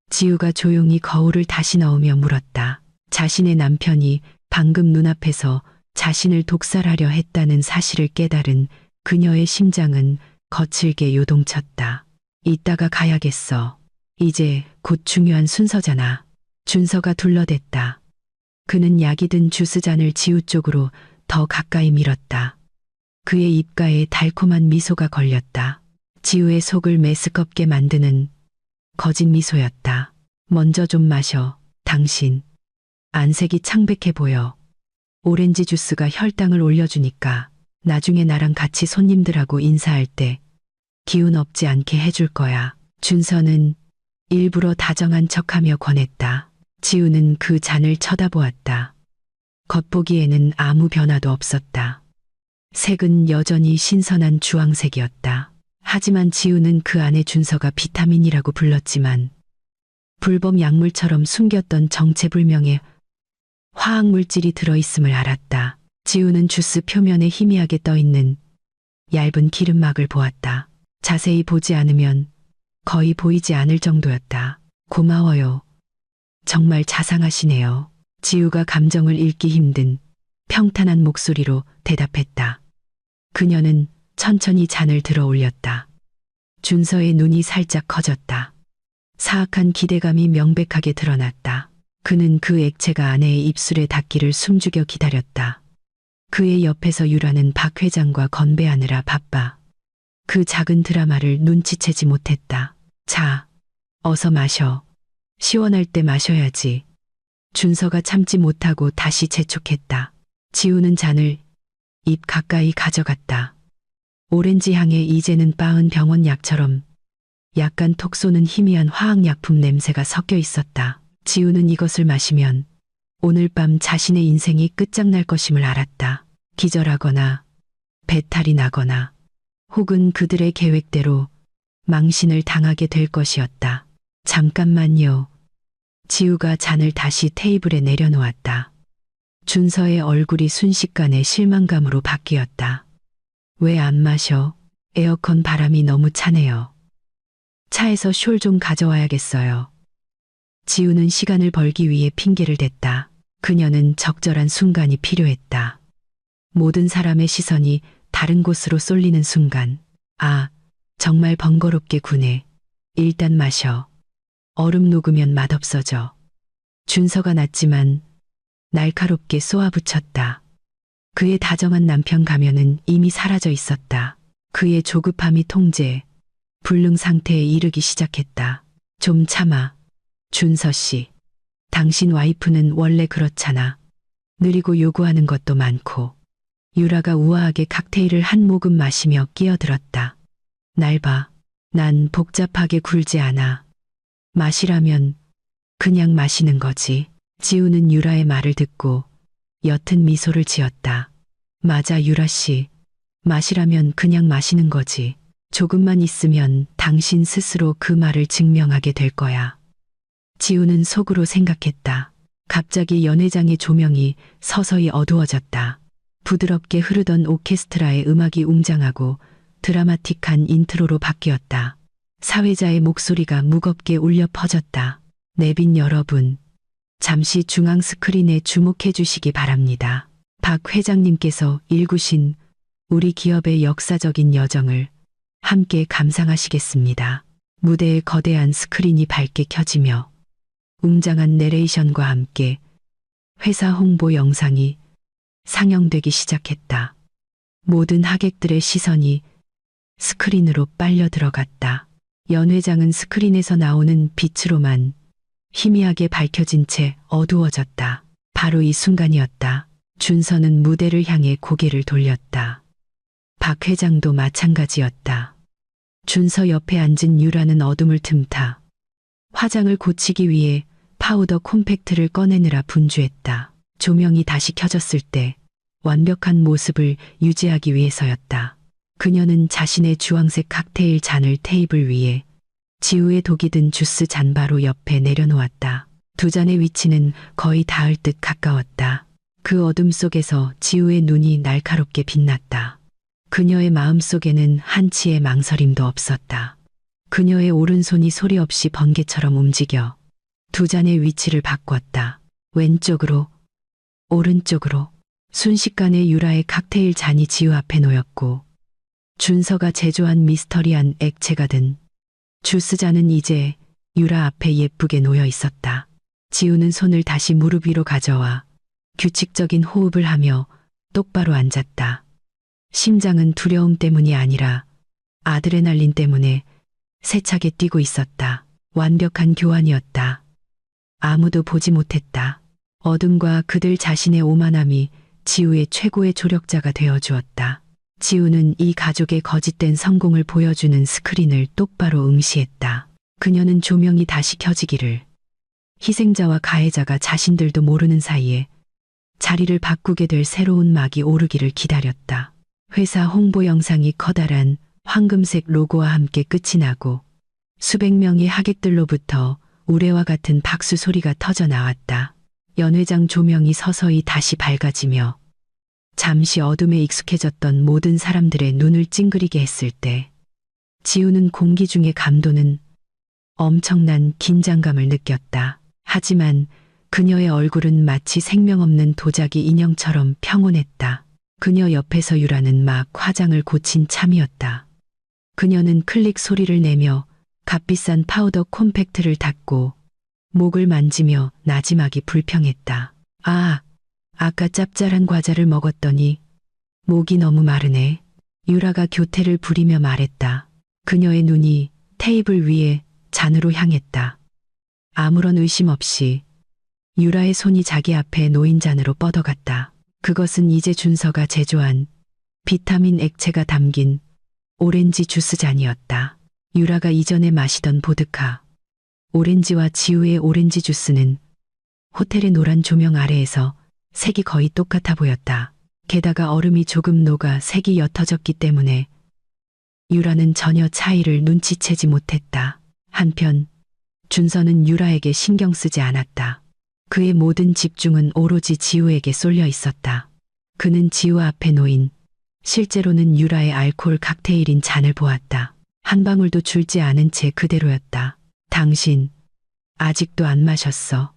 지우가 조용히 거울을 다시 넣으며 물었다. 자신의 남편이 방금 눈앞에서 자신을 독살하려 했다는 사실을 깨달은 그녀의 심장은 거칠게 요동쳤다. 이따가 가야겠어. 이제 곧 중요한 순서잖아. 준서가 둘러댔다. 그는 약이 든 주스잔을 지우 쪽으로 더 가까이 밀었다. 그의 입가에 달콤한 미소가 걸렸다. 지우의 속을 메스껍게 만드는 거짓 미소였다. 먼저 좀 마셔, 당신. 안색이 창백해 보여. 오렌지 주스가 혈당을 올려주니까 나중에 나랑 같이 손님들하고 인사할 때 기운 없지 않게 해줄 거야. 준서는 일부러 다정한 척하며 권했다. 지우는 그 잔을 쳐다보았다. 겉보기에는 아무 변화도 없었다. 색은 여전히 신선한 주황색이었다. 하지만 지우는 그 안에 준서가 비타민이라고 불렀지만 불법 약물처럼 숨겼던 정체불명의 화학물질이 들어있음을 알았다. 지우는 주스 표면에 희미하게 떠있는 얇은 기름막을 보았다. 자세히 보지 않으면 거의 보이지 않을 정도였다. 고마워요. 정말 자상하시네요. 지우가 감정을 읽기 힘든 평탄한 목소리로 대답했다. 그녀는 천천히 잔을 들어 올렸다. 준서의 눈이 살짝 커졌다. 사악한 기대감이 명백하게 드러났다. 그는 그 액체가 아내의 입술에 닿기를 숨죽여 기다렸다. 그의 옆에서 유라는 박 회장과 건배하느라 바빠. 그 작은 드라마를 눈치채지 못했다. 자, 어서 마셔. 시원할 때 마셔야지. 준서가 참지 못하고 다시 재촉했다. 지우는 잔을 입 가까이 가져갔다. 오렌지 향에 이제는 빻은 병원 약처럼 약간 톡 쏘는 희미한 화학약품 냄새가 섞여 있었다. 지우는 이것을 마시면 오늘 밤 자신의 인생이 끝장날 것임을 알았다. 기절하거나 배탈이 나거나 혹은 그들의 계획대로 망신을 당하게 될 것이었다. 잠깐만요. 지우가 잔을 다시 테이블에 내려놓았다. 준서의 얼굴이 순식간에 실망감으로 바뀌었다. 왜 안 마셔? 에어컨 바람이 너무 차네요. 차에서 숄 좀 가져와야겠어요. 지우는 시간을 벌기 위해 핑계를 댔다. 그녀는 적절한 순간이 필요했다. 모든 사람의 시선이 다른 곳으로 쏠리는 순간. 아, 정말 번거롭게 구네. 일단 마셔. 얼음 녹으면 맛없어져. 준서가 났지만 날카롭게 쏘아붙였다. 그의 다정한 남편 가면은 이미 사라져 있었다. 그의 조급함이 통제, 불능 상태에 이르기 시작했다. 좀 참아. 준서 씨. 당신 와이프는 원래 그렇잖아. 느리고 요구하는 것도 많고. 유라가 우아하게 칵테일을 한 모금 마시며 끼어들었다. 날 봐. 난 복잡하게 굴지 않아. 마시라면 그냥 마시는 거지. 지우는 유라의 말을 듣고 옅은 미소를 지었다. 맞아, 유라 씨. 마시라면 그냥 마시는 거지. 조금만 있으면 당신 스스로 그 말을 증명하게 될 거야. 지우는 속으로 생각했다. 갑자기 연회장의 조명이 서서히 어두워졌다. 부드럽게 흐르던 오케스트라의 음악이 웅장하고 드라마틱한 인트로로 바뀌었다. 사회자의 목소리가 무겁게 울려 퍼졌다. 내빈 여러분, 잠시 중앙 스크린에 주목해 주시기 바랍니다. 박 회장님께서 일구신 우리 기업의 역사적인 여정을 함께 감상하시겠습니다. 무대에 거대한 스크린이 밝게 켜지며 웅장한 내레이션과 함께 회사 홍보 영상이 상영되기 시작했다. 모든 하객들의 시선이 스크린으로 빨려 들어갔다. 연 회장은 스크린에서 나오는 빛으로만 희미하게 밝혀진 채 어두워졌다. 바로 이 순간이었다. 준서는 무대를 향해 고개를 돌렸다. 박 회장도 마찬가지였다. 준서 옆에 앉은 유라는 어둠을 틈타 화장을 고치기 위해 파우더 콤팩트를 꺼내느라 분주했다. 조명이 다시 켜졌을 때 완벽한 모습을 유지하기 위해서였다. 그녀는 자신의 주황색 칵테일 잔을 테이블 위에 지우의 독이 든 주스 잔 바로 옆에 내려놓았다. 두 잔의 위치는 거의 닿을 듯 가까웠다. 그 어둠 속에서 지우의 눈이 날카롭게 빛났다. 그녀의 마음 속에는 한치의 망설임도 없었다. 그녀의 오른손이 소리 없이 번개처럼 움직여 두 잔의 위치를 바꿨다. 왼쪽으로, 오른쪽으로. 순식간에 유라의 칵테일 잔이 지우 앞에 놓였고 준서가 제조한 미스터리한 액체가 든 주스잔은 이제 유라 앞에 예쁘게 놓여 있었다. 지우는 손을 다시 무릎 위로 가져와 규칙적인 호흡을 하며 똑바로 앉았다. 심장은 두려움 때문이 아니라 아드레날린 때문에 세차게 뛰고 있었다. 완벽한 교환이었다. 아무도 보지 못했다. 어둠과 그들 자신의 오만함이 지우의 최고의 조력자가 되어 주었다. 지우는 이 가족의 거짓된 성공을 보여주는 스크린을 똑바로 응시했다. 그녀는 조명이 다시 켜지기를, 희생자와 가해자가 자신들도 모르는 사이에 자리를 바꾸게 될 새로운 막이 오르기를 기다렸다. 회사 홍보 영상이 커다란 황금색 로고와 함께 끝이 나고 수백 명의 하객들로부터 우레와 같은 박수 소리가 터져 나왔다. 연회장 조명이 서서히 다시 밝아지며 잠시 어둠에 익숙해졌던 모든 사람들의 눈을 찡그리게 했을 때 지우는 공기 중에 감도는 엄청난 긴장감을 느꼈다. 하지만 그녀의 얼굴은 마치 생명 없는 도자기 인형처럼 평온했다. 그녀 옆에서 유라는 막 화장을 고친 참이었다. 그녀는 클릭 소리를 내며 값비싼 파우더 콤팩트를 닦고 목을 만지며 나지막이 불평했다. 아까 짭짤한 과자를 먹었더니 목이 너무 마르네. 유라가 교태를 부리며 말했다. 그녀의 눈이 테이블 위에 잔으로 향했다. 아무런 의심 없이 유라의 손이 자기 앞에 놓인 잔으로 뻗어갔다. 그것은 이제 준서가 제조한 비타민 액체가 담긴 오렌지 주스 잔이었다. 유라가 이전에 마시던 보드카, 오렌지와 지우의 오렌지 주스는 호텔의 노란 조명 아래에서 색이 거의 똑같아 보였다. 게다가 얼음이 조금 녹아 색이 옅어졌기 때문에 유라는 전혀 차이를 눈치채지 못했다. 한편 준서는 유라에게 신경 쓰지 않았다. 그의 모든 집중은 오로지 지우에게 쏠려 있었다. 그는 지우 앞에 놓인, 실제로는 유라의 알코올 칵테일인 잔을 보았다. 한 방울도 줄지 않은 채 그대로였다. 당신, 아직도 안 마셨어.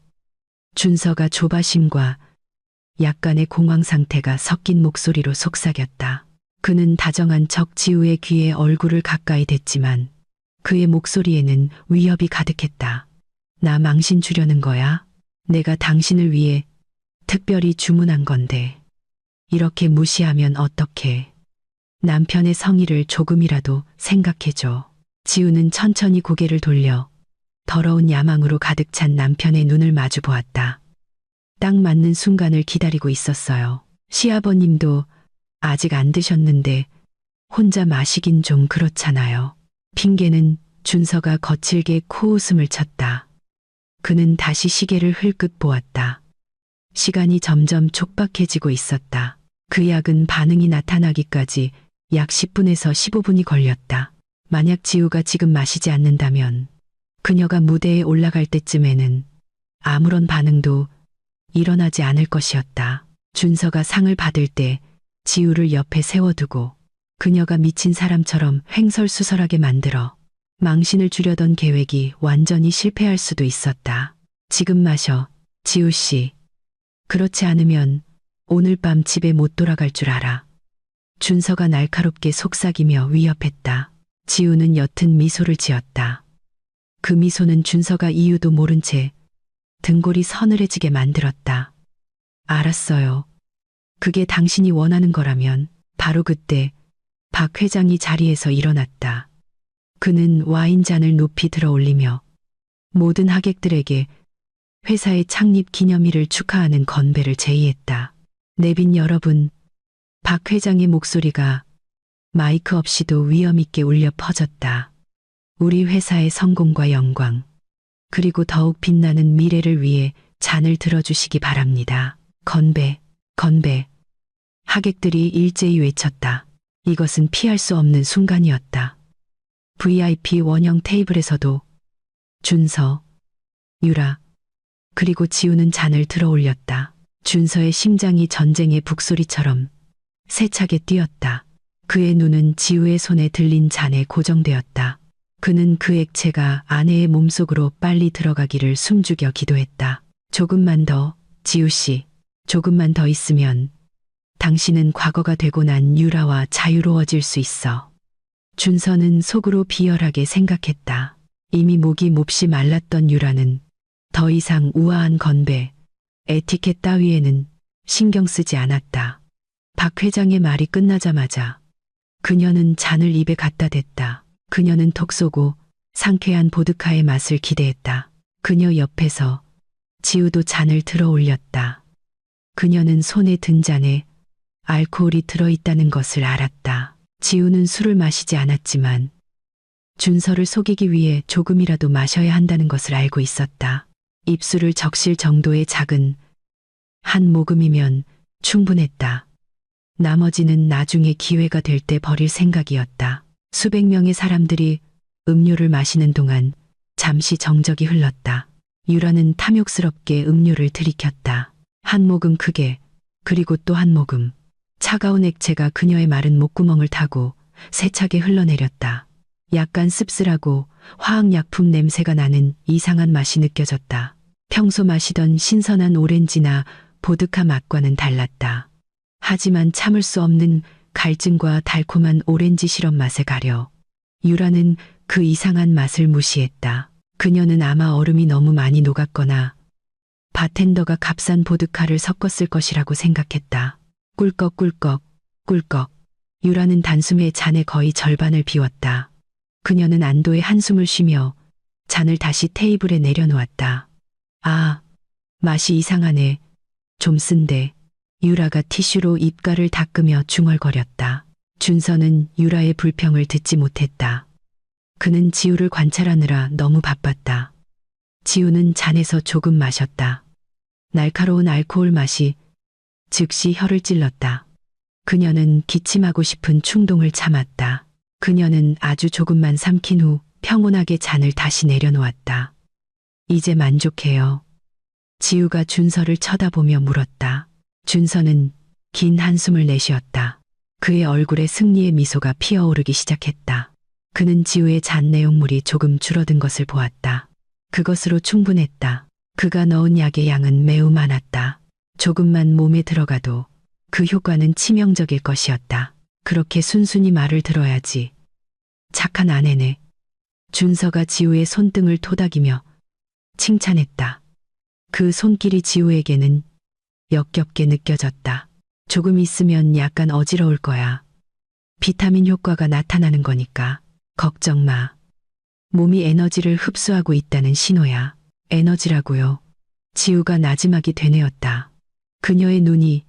준서가 조바심과 약간의 공황 상태가 섞인 목소리로 속삭였다. 그는 다정한 척 지우의 귀에 얼굴을 가까이 댔지만 그의 목소리에는 위협이 가득했다. 나 망신 주려는 거야? 내가 당신을 위해 특별히 주문한 건데. 이렇게 무시하면 어떡해. 남편의 성의를 조금이라도 생각해줘. 지우는 천천히 고개를 돌려 더러운 야망으로 가득 찬 남편의 눈을 마주 보았다. 딱 맞는 순간을 기다리고 있었어요. 시아버님도 아직 안 드셨는데 혼자 마시긴 좀 그렇잖아요. 핑계는 준서가 거칠게 코웃음을 쳤다. 그는 다시 시계를 흘끗 보았다. 시간이 점점 촉박해지고 있었다. 그 약은 반응이 나타나기까지 약 10분에서 15분이 걸렸다. 만약 지우가 지금 마시지 않는다면 그녀가 무대에 올라갈 때쯤에는 아무런 반응도 일어나지 않을 것이었다. 준서가 상을 받을 때 지우를 옆에 세워두고 그녀가 미친 사람처럼 횡설수설하게 만들어 망신을 주려던 계획이 완전히 실패할 수도 있었다. 지금 마셔, 지우 씨. 그렇지 않으면 오늘 밤 집에 못 돌아갈 줄 알아. 준서가 날카롭게 속삭이며 위협했다. 지우는 옅은 미소를 지었다. 그 미소는 준서가 이유도 모른 채 등골이 서늘해지게 만들었다. 알았어요. 그게 당신이 원하는 거라면. 바로 그때 박 회장이 자리에서 일어났다. 그는 와인잔을 높이 들어 올리며 모든 하객들에게 회사의 창립 기념일을 축하하는 건배를 제의했다. 내빈 여러분, 박 회장의 목소리가 마이크 없이도 위엄있게 울려 퍼졌다. 우리 회사의 성공과 영광, 그리고 더욱 빛나는 미래를 위해 잔을 들어주시기 바랍니다. 건배, 건배. 하객들이 일제히 외쳤다. 이것은 피할 수 없는 순간이었다. VIP 원형 테이블에서도 준서, 유라, 그리고 지우는 잔을 들어 올렸다. 준서의 심장이 전쟁의 북소리처럼 세차게 뛰었다. 그의 눈은 지우의 손에 들린 잔에 고정되었다. 그는 그 액체가 아내의 몸속으로 빨리 들어가기를 숨죽여 기도했다. 조금만 더, 지우 씨, 조금만 더 있으면 당신은 과거가 되고 난 유라와 자유로워질 수 있어. 준서는 속으로 비열하게 생각했다. 이미 목이 몹시 말랐던 유라는 더 이상 우아한 건배, 에티켓 따위에는 신경 쓰지 않았다. 박 회장의 말이 끝나자마자 그녀는 잔을 입에 갖다 댔다. 그녀는 톡 쏘고 상쾌한 보드카의 맛을 기대했다. 그녀 옆에서 지우도 잔을 들어 올렸다. 그녀는 손에 든 잔에 알코올이 들어있다는 것을 알았다. 지우는 술을 마시지 않았지만 준서를 속이기 위해 조금이라도 마셔야 한다는 것을 알고 있었다. 입술을 적실 정도의 작은 한 모금이면 충분했다. 나머지는 나중에 기회가 될 때 버릴 생각이었다. 수백 명의 사람들이 음료를 마시는 동안 잠시 정적이 흘렀다. 유라는 탐욕스럽게 음료를 들이켰다. 한 모금 크게, 그리고 또 한 모금. 차가운 액체가 그녀의 마른 목구멍을 타고 세차게 흘러내렸다. 약간 씁쓸하고 화학약품 냄새가 나는 이상한 맛이 느껴졌다. 평소 마시던 신선한 오렌지나 보드카 맛과는 달랐다. 하지만 참을 수 없는 갈증과 달콤한 오렌지 시럽 맛에 가려 유라는 그 이상한 맛을 무시했다. 그녀는 아마 얼음이 너무 많이 녹았거나 바텐더가 값싼 보드카를 섞었을 것이라고 생각했다. 꿀꺽꿀꺽, 꿀꺽. 유라는 단숨에 잔의 거의 절반을 비웠다. 그녀는 안도의 한숨을 쉬며 잔을 다시 테이블에 내려놓았다. 아, 맛이 이상하네. 좀 쓴데. 유라가 티슈로 입가를 닦으며 중얼거렸다. 준서는 유라의 불평을 듣지 못했다. 그는 지우를 관찰하느라 너무 바빴다. 지우는 잔에서 조금 마셨다. 날카로운 알코올 맛이 즉시 혀를 찔렀다. 그녀는 기침하고 싶은 충동을 참았다. 그녀는 아주 조금만 삼킨 후 평온하게 잔을 다시 내려놓았다. 이제 만족해요. 지우가 준서를 쳐다보며 물었다. 준서는 긴 한숨을 내쉬었다. 그의 얼굴에 승리의 미소가 피어오르기 시작했다. 그는 지우의 잔 내용물이 조금 줄어든 것을 보았다. 그것으로 충분했다. 그가 넣은 약의 양은 매우 많았다. 조금만 몸에 들어가도 그 효과는 치명적일 것이었다. 그렇게 순순히 말을 들어야지. 착한 아내네. 준서가 지우의 손등을 토닥이며 칭찬했다. 그 손길이 지우에게는 역겹게 느껴졌다. 조금 있으면 약간 어지러울 거야. 비타민 효과가 나타나는 거니까. 걱정 마. 몸이 에너지를 흡수하고 있다는 신호야. 에너지라고요. 지우가 나지막이 되뇌었다. 그녀의 눈이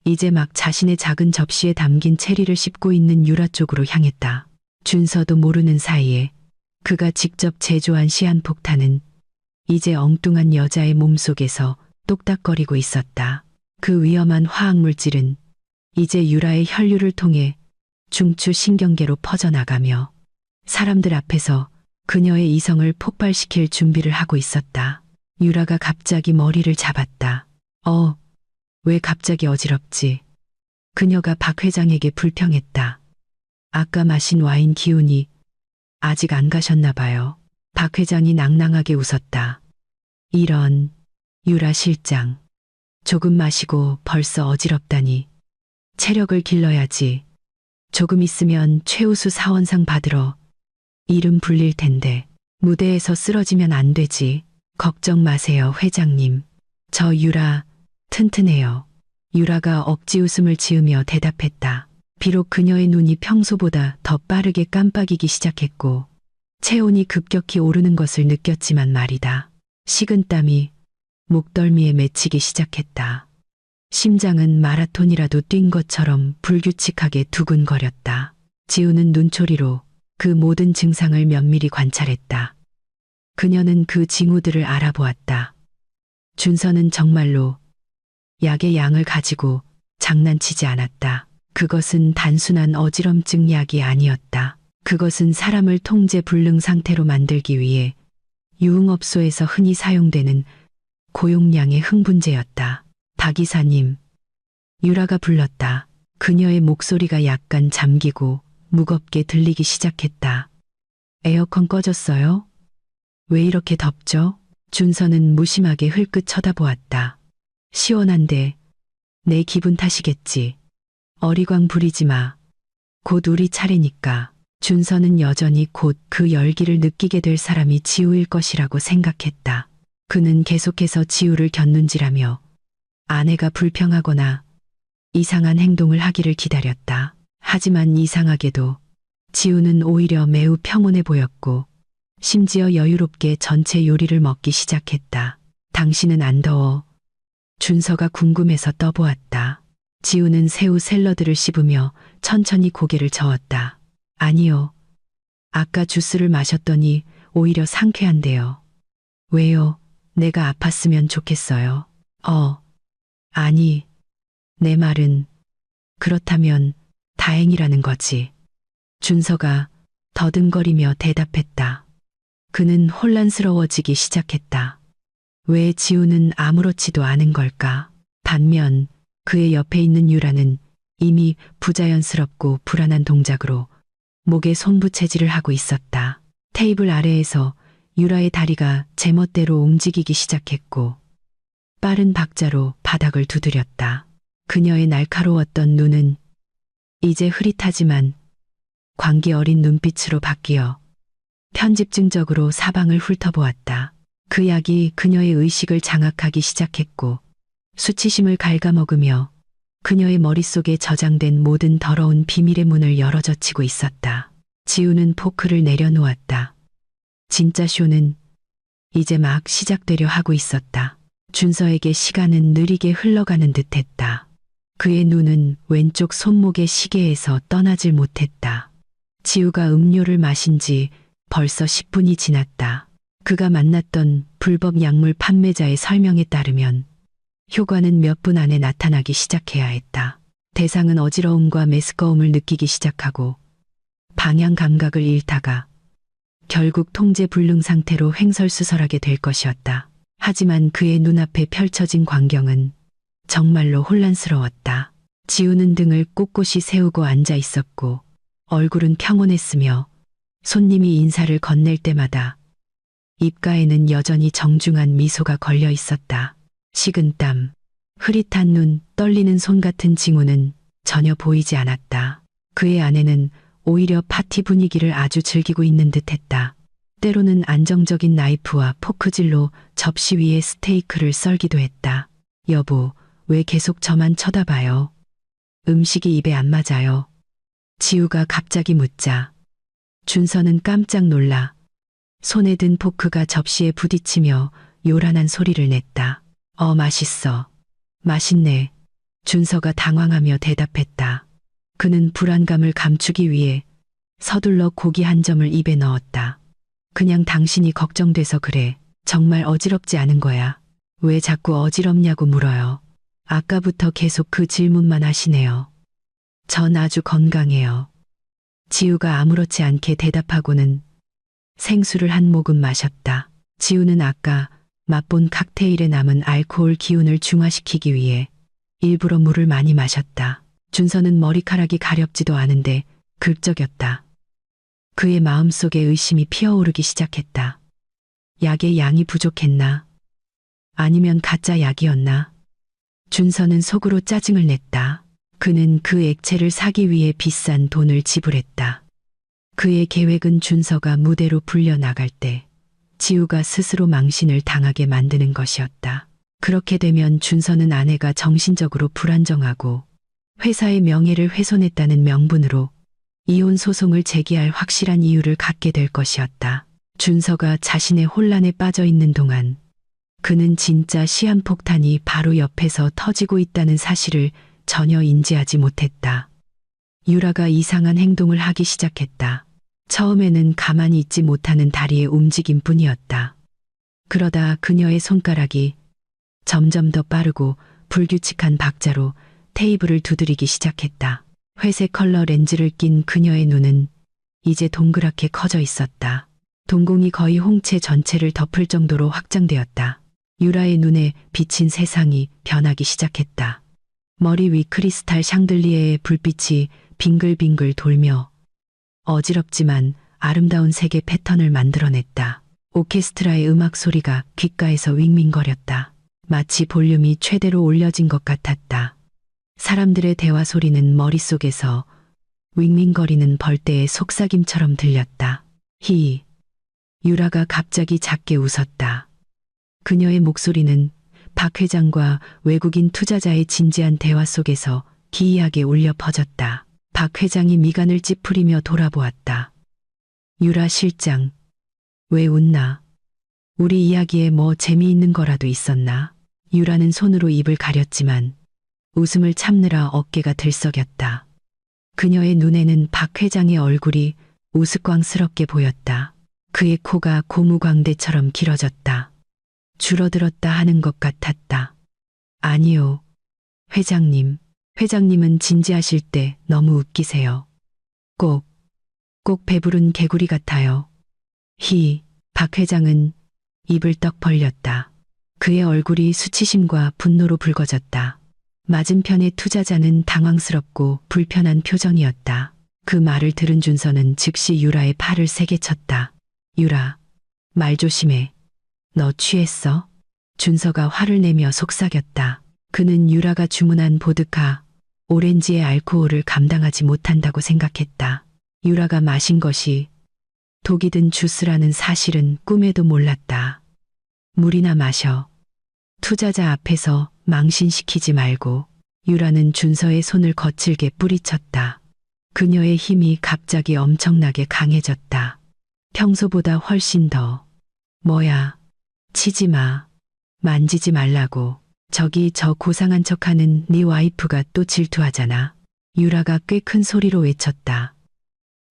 이제 막 자신의 작은 접시에 담긴 체리를 씹고 있는 유라 쪽으로 향했다. 준서도 모르는 사이에 그가 직접 제조한 시한폭탄은 이제 엉뚱한 여자의 몸속에서 똑딱거리고 있었다. 그 위험한 화학물질은 이제 유라의 혈류를 통해 중추 신경계로 퍼져나가며 사람들 앞에서 그녀의 이성을 폭발시킬 준비를 하고 있었다. 유라가 갑자기 머리를 잡았다. 왜 갑자기 어지럽지? 그녀가 박 회장에게 불평했다. 아까 마신 와인 기운이 아직 안 가셨나 봐요. 박 회장이 낭낭하게 웃었다. 이런, 유라 실장. 조금 마시고 벌써 어지럽다니. 체력을 길러야지. 조금 있으면 최우수 사원상 받으러 이름 불릴 텐데. 무대에서 쓰러지면 안 되지. 걱정 마세요, 회장님. 저 유라 튼튼해요. 유라가 억지 웃음을 지으며 대답했다. 비록 그녀의 눈이 평소보다 더 빠르게 깜빡이기 시작했고 체온이 급격히 오르는 것을 느꼈지만 말이다. 식은땀이 목덜미에 맺히기 시작했다. 심장은 마라톤이라도 뛴 것처럼 불규칙하게 두근거렸다. 지우는 눈초리로 그 모든 증상을 면밀히 관찰했다. 그녀는 그 징후들을 알아보았다. 준서는 정말로 약의 양을 가지고 장난치지 않았다. 그것은 단순한 어지럼증 약이 아니었다. 그것은 사람을 통제 불능 상태로 만들기 위해 유흥업소에서 흔히 사용되는 고용량의 흥분제였다. 박 이사님, 유라가 불렀다. 그녀의 목소리가 약간 잠기고 무겁게 들리기 시작했다. 에어컨 꺼졌어요? 왜 이렇게 덥죠? 준서는 무심하게 흘끗 쳐다보았다. 시원한데 내 기분 탓이겠지. 어리광 부리지 마. 곧 우리 차례니까. 준서는 여전히 곧 그 열기를 느끼게 될 사람이 지우일 것이라고 생각했다. 그는 계속해서 지우를 곁눈질하며 아내가 불평하거나 이상한 행동을 하기를 기다렸다. 하지만 이상하게도 지우는 오히려 매우 평온해 보였고 심지어 여유롭게 전체 요리를 먹기 시작했다. 당신은 안 더워? 준서가 궁금해서 떠보았다. 지우는 새우 샐러드를 씹으며 천천히 고개를 저었다. 아니요. 아까 주스를 마셨더니 오히려 상쾌한데요. 왜요? 내가 아팠으면 좋겠어요. 아니. 내 말은 그렇다면 다행이라는 거지. 준서가 더듬거리며 대답했다. 그는 혼란스러워지기 시작했다. 왜 지우는 아무렇지도 않은 걸까? 반면 그의 옆에 있는 유라는 이미 부자연스럽고 불안한 동작으로 목에 손부채질을 하고 있었다. 테이블 아래에서 유라의 다리가 제멋대로 움직이기 시작했고 빠른 박자로 바닥을 두드렸다. 그녀의 날카로웠던 눈은 이제 흐릿하지만 광기 어린 눈빛으로 바뀌어 편집증적으로 사방을 훑어보았다. 그 약이 그녀의 의식을 장악하기 시작했고 수치심을 갉아먹으며 그녀의 머릿속에 저장된 모든 더러운 비밀의 문을 열어젖히고 있었다. 지우는 포크를 내려놓았다. 진짜 쇼는 이제 막 시작되려 하고 있었다. 준서에게 시간은 느리게 흘러가는 듯했다. 그의 눈은 왼쪽 손목의 시계에서 떠나질 못했다. 지우가 음료를 마신 지 벌써 10분이 지났다. 그가 만났던 불법 약물 판매자의 설명에 따르면 효과는 몇 분 안에 나타나기 시작해야 했다. 대상은 어지러움과 메스꺼움을 느끼기 시작하고 방향 감각을 잃다가 결국 통제 불능 상태로 횡설수설하게 될 것이었다. 하지만 그의 눈앞에 펼쳐진 광경은 정말로 혼란스러웠다. 지우는 등을 꼿꼿이 세우고 앉아 있었고 얼굴은 평온했으며 손님이 인사를 건넬 때마다 입가에는 여전히 정중한 미소가 걸려 있었다. 식은땀, 흐릿한 눈, 떨리는 손 같은 징후는 전혀 보이지 않았다. 그의 아내는 오히려 파티 분위기를 아주 즐기고 있는 듯했다. 때로는 안정적인 나이프와 포크질로 접시 위에 스테이크를 썰기도 했다. 여보, 왜 계속 저만 쳐다봐요? 음식이 입에 안 맞아요. 지우가 갑자기 묻자 준서는 깜짝 놀라 손에 든 포크가 접시에 부딪히며 요란한 소리를 냈다. 맛있어. 맛있네. 준서가 당황하며 대답했다. 그는 불안감을 감추기 위해 서둘러 고기 한 점을 입에 넣었다. 그냥 당신이 걱정돼서 그래. 정말 어지럽지 않은 거야. 왜 자꾸 어지럽냐고 물어요. 아까부터 계속 그 질문만 하시네요. 전 아주 건강해요. 지우가 아무렇지 않게 대답하고는 생수를 한 모금 마셨다. 지우는 아까 맛본 칵테일에 남은 알코올 기운을 중화시키기 위해 일부러 물을 많이 마셨다. 준서는 머리카락이 가렵지도 않은데 긁적였다. 그의 마음속에 의심이 피어오르기 시작했다. 약의 양이 부족했나? 아니면 가짜 약이었나? 준서는 속으로 짜증을 냈다. 그는 그 액체를 사기 위해 비싼 돈을 지불했다. 그의 계획은 준서가 무대로 불려나갈 때 지우가 스스로 망신을 당하게 만드는 것이었다. 그렇게 되면 준서는 아내가 정신적으로 불안정하고 회사의 명예를 훼손했다는 명분으로 이혼 소송을 제기할 확실한 이유를 갖게 될 것이었다. 준서가 자신의 혼란에 빠져 있는 동안 그는 진짜 시한폭탄이 바로 옆에서 터지고 있다는 사실을 전혀 인지하지 못했다. 유라가 이상한 행동을 하기 시작했다. 처음에는 가만히 있지 못하는 다리의 움직임뿐이었다. 그러다 그녀의 손가락이 점점 더 빠르고 불규칙한 박자로 테이블을 두드리기 시작했다. 회색 컬러 렌즈를 낀 그녀의 눈은 이제 동그랗게 커져 있었다. 동공이 거의 홍채 전체를 덮을 정도로 확장되었다. 유라의 눈에 비친 세상이 변하기 시작했다. 머리 위 크리스탈 샹들리에의 불빛이 빙글빙글 돌며 어지럽지만 아름다운 색의 패턴을 만들어냈다. 오케스트라의 음악 소리가 귓가에서 윙윙거렸다. 마치 볼륨이 최대로 올려진 것 같았다. 사람들의 대화 소리는 머릿속에서 윙윙거리는 벌떼의 속삭임처럼 들렸다. 히. 유라가 갑자기 작게 웃었다. 그녀의 목소리는 박 회장과 외국인 투자자의 진지한 대화 속에서 기이하게 울려 퍼졌다. 박 회장이 미간을 찌푸리며 돌아보았다. 유라 실장, 왜 웃나? 우리 이야기에 뭐 재미있는 거라도 있었나? 유라는 손으로 입을 가렸지만 웃음을 참느라 어깨가 들썩였다. 그녀의 눈에는 박 회장의 얼굴이 우스꽝스럽게 보였다. 그의 코가 고무광대처럼 길어졌다. 줄어들었다 하는 것 같았다. 아니요, 회장님. 회장님은 진지하실 때 너무 웃기세요. 꼭 배부른 개구리 같아요. 박 회장은 입을 떡 벌렸다. 그의 얼굴이 수치심과 분노로 붉어졌다. 맞은편의 투자자는 당황스럽고 불편한 표정이었다. 그 말을 들은 준서는 즉시 유라의 팔을 세게 쳤다. 유라, 말 조심해. 너 취했어? 준서가 화를 내며 속삭였다. 그는 유라가 주문한 보드카, 오렌지의 알코올을 감당하지 못한다고 생각했다. 유라가 마신 것이 독이 든 주스라는 사실은 꿈에도 몰랐다. 물이나 마셔. 투자자 앞에서 망신시키지 말고. 유라는 준서의 손을 거칠게 뿌리쳤다. 그녀의 힘이 갑자기 엄청나게 강해졌다. 평소보다 훨씬 더. 뭐야, 치지 마. 만지지 말라고. 저기 저 고상한 척하는 네 와이프가 또 질투하잖아. 유라가 꽤 큰 소리로 외쳤다.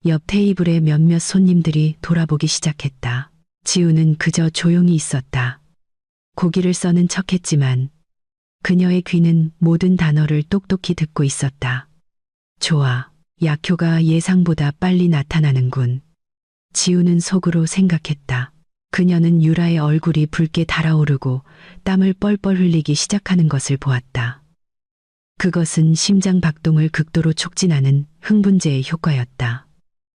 옆 테이블의 몇몇 손님들이 돌아보기 시작했다. 지우는 그저 조용히 있었다. 고기를 써는 척했지만 그녀의 귀는 모든 단어를 똑똑히 듣고 있었다. 좋아, 약효가 예상보다 빨리 나타나는군. 지우는 속으로 생각했다. 그녀는 유라의 얼굴이 붉게 달아오르고 땀을 뻘뻘 흘리기 시작하는 것을 보았다. 그것은 심장 박동을 극도로 촉진하는 흥분제의 효과였다.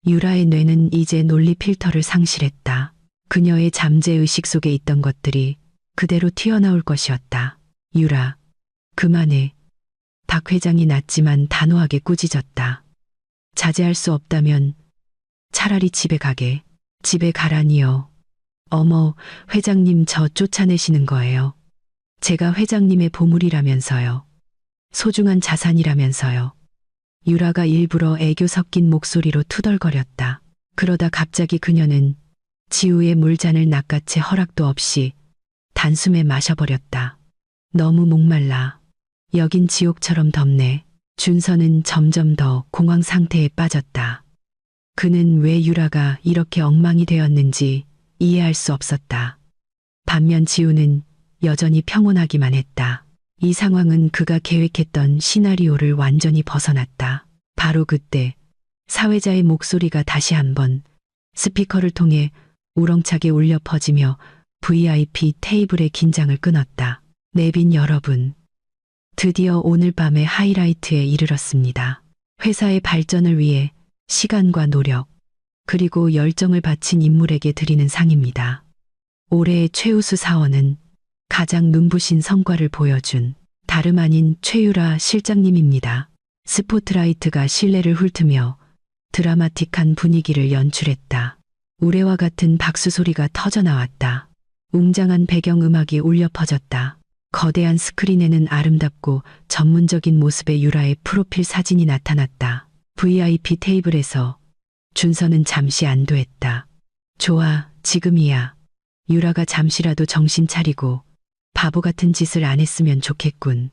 유라의 뇌는 이제 논리 필터를 상실했다. 그녀의 잠재의식 속에 있던 것들이 그대로 튀어나올 것이었다. 유라, 그만해. 박 회장이 낮지만 단호하게 꾸짖었다. 자제할 수 없다면 차라리 집에 가게. 집에 가라니요. 어머, 회장님 저 쫓아내시는 거예요. 제가 회장님의 보물이라면서요. 소중한 자산이라면서요. 유라가 일부러 애교 섞인 목소리로 투덜거렸다. 그러다 갑자기 그녀는 지우의 물잔을 낚아채 허락도 없이 단숨에 마셔버렸다. 너무 목말라. 여긴 지옥처럼 덥네. 준서는 점점 더 공황 상태에 빠졌다. 그는 왜 유라가 이렇게 엉망이 되었는지 이해할 수 없었다. 반면 지우는 여전히 평온하기만 했다. 이 상황은 그가 계획했던 시나리오를 완전히 벗어났다. 바로 그때 사회자의 목소리가 다시 한번 스피커를 통해 우렁차게 울려 퍼지며 VIP 테이블의 긴장을 끊었다. 내빈 여러분, 드디어 오늘 밤의 하이라이트에 이르렀습니다. 회사의 발전을 위해 시간과 노력, 그리고 열정을 바친 인물에게 드리는 상입니다. 올해의 최우수 사원은 가장 눈부신 성과를 보여준 다름 아닌 최유라 실장님입니다. 스포트라이트가 실내를 훑으며 드라마틱한 분위기를 연출했다. 우레와 같은 박수 소리가 터져나왔다. 웅장한 배경음악이 울려 퍼졌다. 거대한 스크린에는 아름답고 전문적인 모습의 유라의 프로필 사진이 나타났다. VIP 테이블에서 준서는 잠시 안도했다. 좋아, 지금이야. 유라가 잠시라도 정신 차리고 바보 같은 짓을 안 했으면 좋겠군.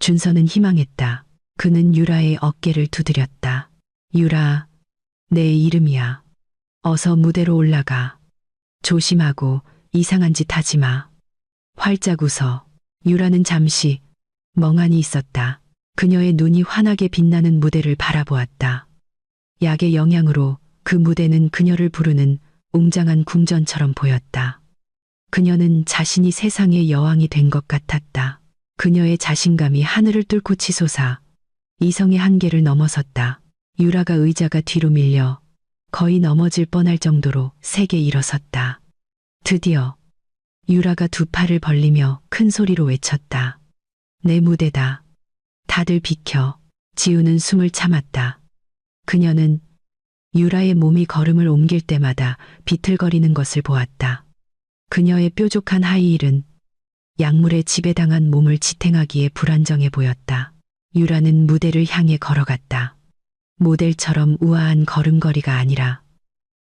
준서는 희망했다. 그는 유라의 어깨를 두드렸다. 유라, 내 이름이야. 어서 무대로 올라가. 조심하고 이상한 짓 하지 마. 활짝 웃어. 유라는 잠시 멍하니 있었다. 그녀의 눈이 환하게 빛나는 무대를 바라보았다. 약의 영향으로 그 무대는 그녀를 부르는 웅장한 궁전처럼 보였다. 그녀는 자신이 세상의 여왕이 된 것 같았다. 그녀의 자신감이 하늘을 뚫고 치솟아 이성의 한계를 넘어섰다. 유라가 의자가 뒤로 밀려 거의 넘어질 뻔할 정도로 세게 일어섰다. 드디어 유라가 두 팔을 벌리며 큰 소리로 외쳤다. 내 무대다. 다들 비켜. 지우는 숨을 참았다. 그녀는 유라의 몸이 걸음을 옮길 때마다 비틀거리는 것을 보았다. 그녀의 뾰족한 하이힐은 약물에 지배당한 몸을 지탱하기에 불안정해 보였다. 유라는 무대를 향해 걸어갔다. 모델처럼 우아한 걸음걸이가 아니라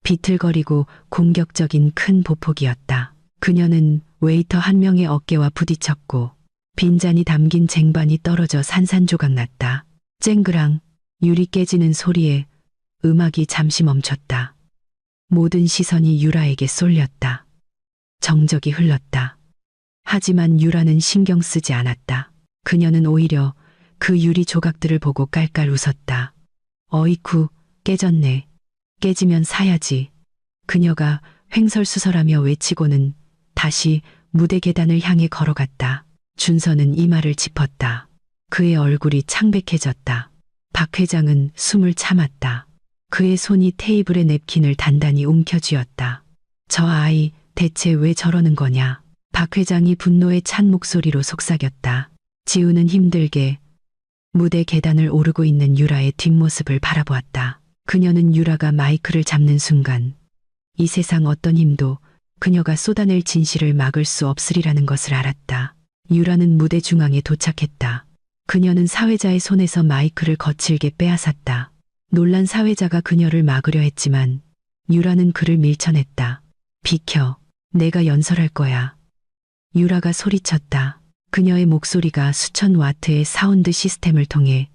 비틀거리고 공격적인 큰 보폭이었다. 그녀는 웨이터 한 명의 어깨와 부딪혔고 빈잔이 담긴 쟁반이 떨어져 산산조각 났다. 쨍그랑 유리 깨지는 소리에 음악이 잠시 멈췄다. 모든 시선이 유라에게 쏠렸다. 정적이 흘렀다. 하지만 유라는 신경 쓰지 않았다. 그녀는 오히려 그 유리 조각들을 보고 깔깔 웃었다. 어이쿠, 깨졌네. 깨지면 사야지. 그녀가 횡설수설하며 외치고는 다시 무대 계단을 향해 걸어갔다. 준서는 이마를 짚었다. 그의 얼굴이 창백해졌다. 박 회장은 숨을 참았다. 그의 손이 테이블의 냅킨을 단단히 움켜쥐었다. 저 아이 대체 왜 저러는 거냐? 박 회장이 분노에 찬 목소리로 속삭였다. 지우는 힘들게 무대 계단을 오르고 있는 유라의 뒷모습을 바라보았다. 그녀는 유라가 마이크를 잡는 순간 이 세상 어떤 힘도 그녀가 쏟아낼 진실을 막을 수 없으리라는 것을 알았다. 유라는 무대 중앙에 도착했다. 그녀는 사회자의 손에서 마이크를 거칠게 빼앗았다. 놀란 사회자가 그녀를 막으려 했지만 유라는 그를 밀쳐냈다. 비켜, 내가 연설할 거야. 유라가 소리쳤다. 그녀의 목소리가 수천 와트의 사운드 시스템을 통해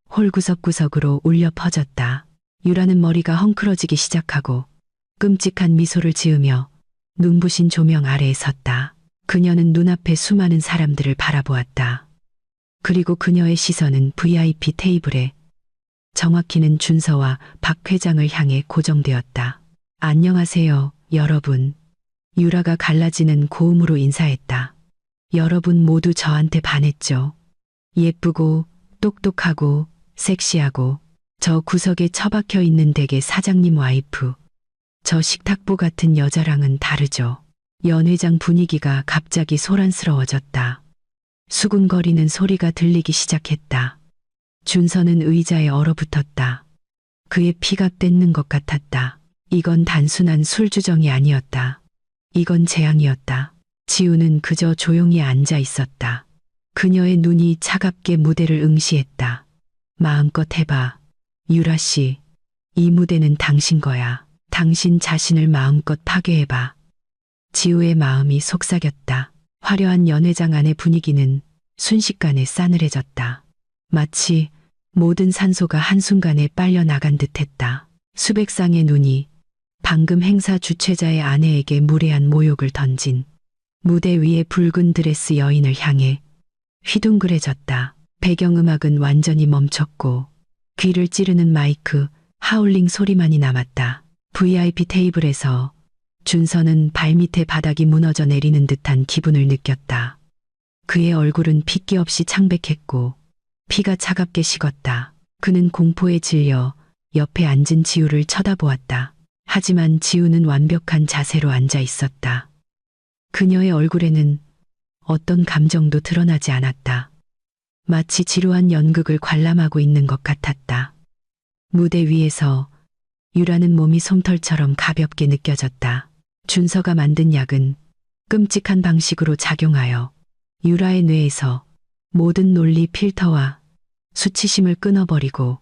홀 구석구석으로 울려 퍼졌다. 유라는 머리가 헝클어지기 시작하고 끔찍한 미소를 지으며 눈부신 조명 아래에 섰다. 그녀는 눈앞에 수많은 사람들을 바라보았다. 그리고 그녀의 시선은 VIP 테이블에, 정확히는 준서와 박 회장을 향해 고정되었다. 안녕하세요, 여러분. 유라가 갈라지는 고음으로 인사했다. 여러분 모두 저한테 반했죠. 예쁘고 똑똑하고 섹시하고 저 구석에 처박혀 있는 댁의 사장님 와이프. 저 식탁보 같은 여자랑은 다르죠. 연회장 분위기가 갑자기 소란스러워졌다. 수군거리는 소리가 들리기 시작했다. 준서는 의자에 얼어붙었다. 그의 피가 끓는 것 같았다. 이건 단순한 술주정이 아니었다. 이건 재앙이었다. 지우는 그저 조용히 앉아 있었다. 그녀의 눈이 차갑게 무대를 응시했다. 마음껏 해봐. 유라 씨, 이 무대는 당신 거야. 당신 자신을 마음껏 파괴해봐. 지우의 마음이 속삭였다. 화려한 연회장 안의 분위기는 순식간에 싸늘해졌다. 마치 모든 산소가 한순간에 빨려나간 듯했다. 수백 쌍의 눈이 방금 행사 주최자의 아내에게 무례한 모욕을 던진 무대 위의 붉은 드레스 여인을 향해 휘둥그레졌다. 배경음악은 완전히 멈췄고 귀를 찌르는 마이크 하울링 소리만이 남았다. VIP 테이블에서 준서는 발밑에 바닥이 무너져 내리는 듯한 기분을 느꼈다. 그의 얼굴은 핏기 없이 창백했고 피가 차갑게 식었다. 그는 공포에 질려 옆에 앉은 지우를 쳐다보았다. 하지만 지우는 완벽한 자세로 앉아 있었다. 그녀의 얼굴에는 어떤 감정도 드러나지 않았다. 마치 지루한 연극을 관람하고 있는 것 같았다. 무대 위에서 유라는 몸이 솜털처럼 가볍게 느껴졌다. 준서가 만든 약은 끔찍한 방식으로 작용하여 유라의 뇌에서 모든 논리 필터와 수치심을 끊어버리고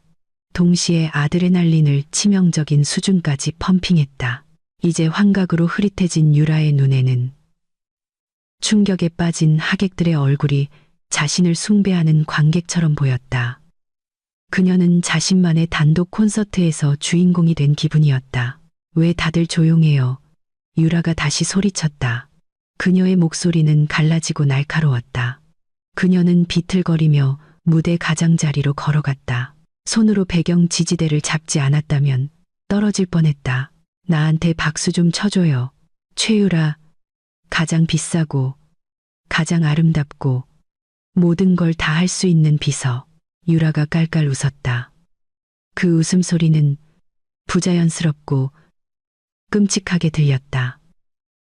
동시에 아드레날린을 치명적인 수준까지 펌핑했다. 이제 환각으로 흐릿해진 유라의 눈에는 충격에 빠진 하객들의 얼굴이 자신을 숭배하는 관객처럼 보였다. 그녀는 자신만의 단독 콘서트에서 주인공이 된 기분이었다. 왜 다들 조용해요? 유라가 다시 소리쳤다. 그녀의 목소리는 갈라지고 날카로웠다. 그녀는 비틀거리며 무대 가장자리로 걸어갔다. 손으로 배경 지지대를 잡지 않았다면 떨어질 뻔했다. 나한테 박수 좀 쳐줘요. 최유라. 가장 비싸고 가장 아름답고 모든 걸 다 할 수 있는 비서. 유라가 깔깔 웃었다. 그 웃음소리는 부자연스럽고 끔찍하게 들렸다.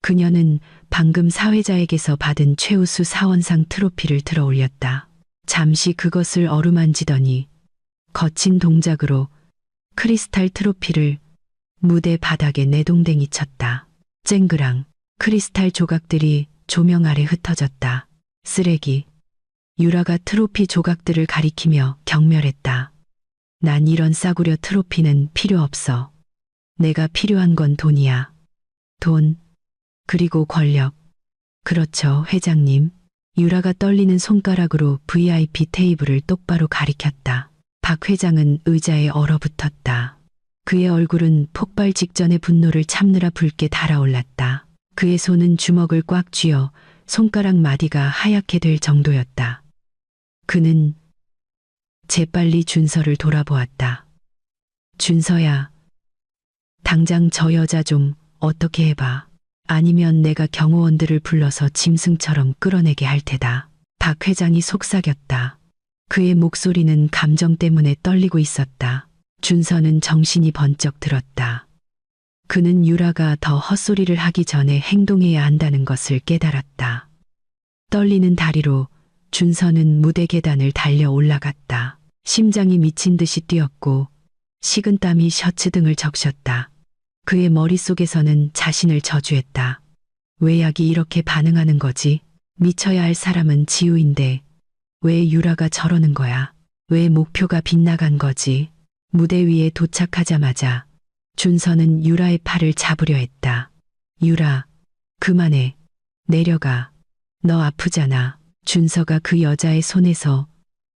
그녀는 방금 사회자에게서 받은 최우수 사원상 트로피를 들어 올렸다. 잠시 그것을 어루만지더니 거친 동작으로 크리스탈 트로피를 무대 바닥에 내동댕이 쳤다. 쨍그랑 크리스탈 조각들이 조명 아래 흩어졌다. 쓰레기. 유라가 트로피 조각들을 가리키며 경멸했다. 난 이런 싸구려 트로피는 필요 없어. 내가 필요한 건 돈이야. 돈. 그리고 권력. 그렇죠, 회장님. 유라가 떨리는 손가락으로 VIP 테이블을 똑바로 가리켰다. 박 회장은 의자에 얼어붙었다. 그의 얼굴은 폭발 직전의 분노를 참느라 붉게 달아올랐다. 그의 손은 주먹을 꽉 쥐어 손가락 마디가 하얗게 될 정도였다. 그는 재빨리 준서를 돌아보았다. 준서야, 당장 저 여자 좀 어떻게 해봐. 아니면 내가 경호원들을 불러서 짐승처럼 끌어내게 할 테다. 박 회장이 속삭였다. 그의 목소리는 감정 때문에 떨리고 있었다. 준서는 정신이 번쩍 들었다. 그는 유라가 더 헛소리를 하기 전에 행동해야 한다는 것을 깨달았다. 떨리는 다리로 준서는 무대 계단을 달려 올라갔다. 심장이 미친 듯이 뛰었고 식은땀이 셔츠 등을 적셨다. 그의 머릿속에서는 자신을 저주했다. 왜 약이 이렇게 반응하는 거지? 미쳐야 할 사람은 지우인데 왜 유라가 저러는 거야? 왜 목표가 빗나간 거지? 무대 위에 도착하자마자 준서는 유라의 팔을 잡으려 했다. 유라, 그만해. 내려가. 너 아프잖아. 준서가 그 여자의 손에서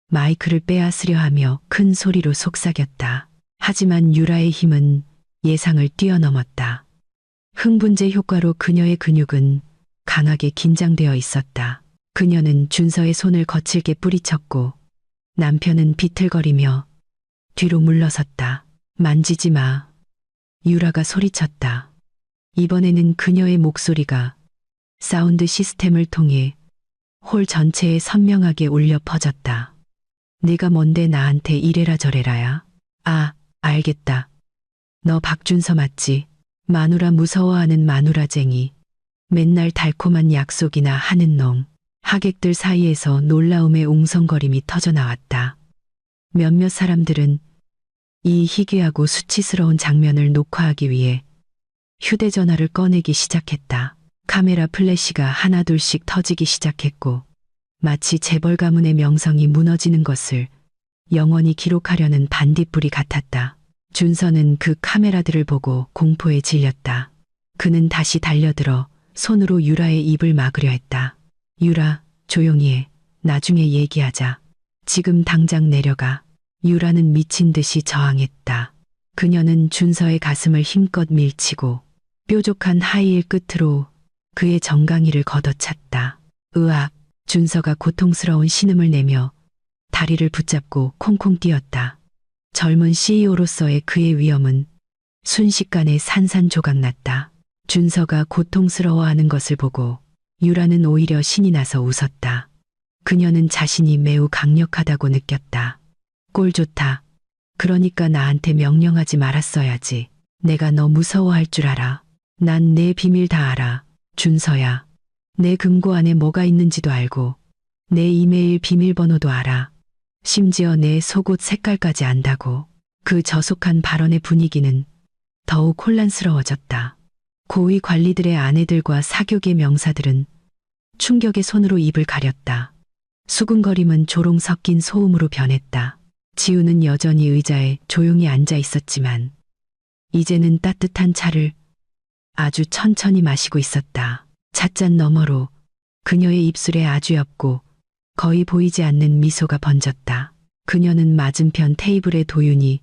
마이크를 빼앗으려 하며 큰 소리로 속삭였다. 하지만 유라의 힘은 예상을 뛰어넘었다. 흥분제 효과로 그녀의 근육은 강하게 긴장되어 있었다. 그녀는 준서의 손을 거칠게 뿌리쳤고 남편은 비틀거리며 뒤로 물러섰다. 만지지 마. 유라가 소리쳤다. 이번에는 그녀의 목소리가 사운드 시스템을 통해 홀 전체에 선명하게 울려 퍼졌다. 네가 뭔데 나한테 이래라 저래라야? 아, 알겠다. 너 박준서 맞지? 마누라 무서워하는 마누라쟁이. 맨날 달콤한 약속이나 하는 놈. 하객들 사이에서 놀라움의 웅성거림이 터져나왔다. 몇몇 사람들은 이 희귀하고 수치스러운 장면을 녹화하기 위해 휴대전화를 꺼내기 시작했다. 카메라 플래시가 하나둘씩 터지기 시작했고 마치 재벌 가문의 명성이 무너지는 것을 영원히 기록하려는 반딧불이 같았다. 준서는 그 카메라들을 보고 공포에 질렸다. 그는 다시 달려들어 손으로 유라의 입을 막으려 했다. 유라, 조용히 해. 나중에 얘기하자. 지금 당장 내려가. 유라는 미친 듯이 저항했다. 그녀는 준서의 가슴을 힘껏 밀치고 뾰족한 하이힐 끝으로 그의 정강이를 걷어찼다. 으악! 준서가 고통스러운 신음을 내며 다리를 붙잡고 콩콩 뛰었다. 젊은 CEO로서의 그의 위엄은 순식간에 산산조각났다. 준서가 고통스러워하는 것을 보고 유라는 오히려 신이 나서 웃었다. 그녀는 자신이 매우 강력하다고 느꼈다. 꼴 좋다. 그러니까 나한테 명령하지 말았어야지. 내가 너 무서워할 줄 알아. 난 내 비밀 다 알아. 준서야. 내 금고 안에 뭐가 있는지도 알고 내 이메일 비밀번호도 알아. 심지어 내 속옷 색깔까지 안다고. 그 저속한 발언의 분위기는 더욱 혼란스러워졌다. 고위 관리들의 아내들과 사교계 명사들은 충격의 손으로 입을 가렸다. 수근거림은 조롱 섞인 소음으로 변했다. 지우는 여전히 의자에 조용히 앉아 있었지만 이제는 따뜻한 차를 아주 천천히 마시고 있었다. 찻잔 너머로 그녀의 입술에 아주 옅고 거의 보이지 않는 미소가 번졌다. 그녀는 맞은편 테이블의 도윤이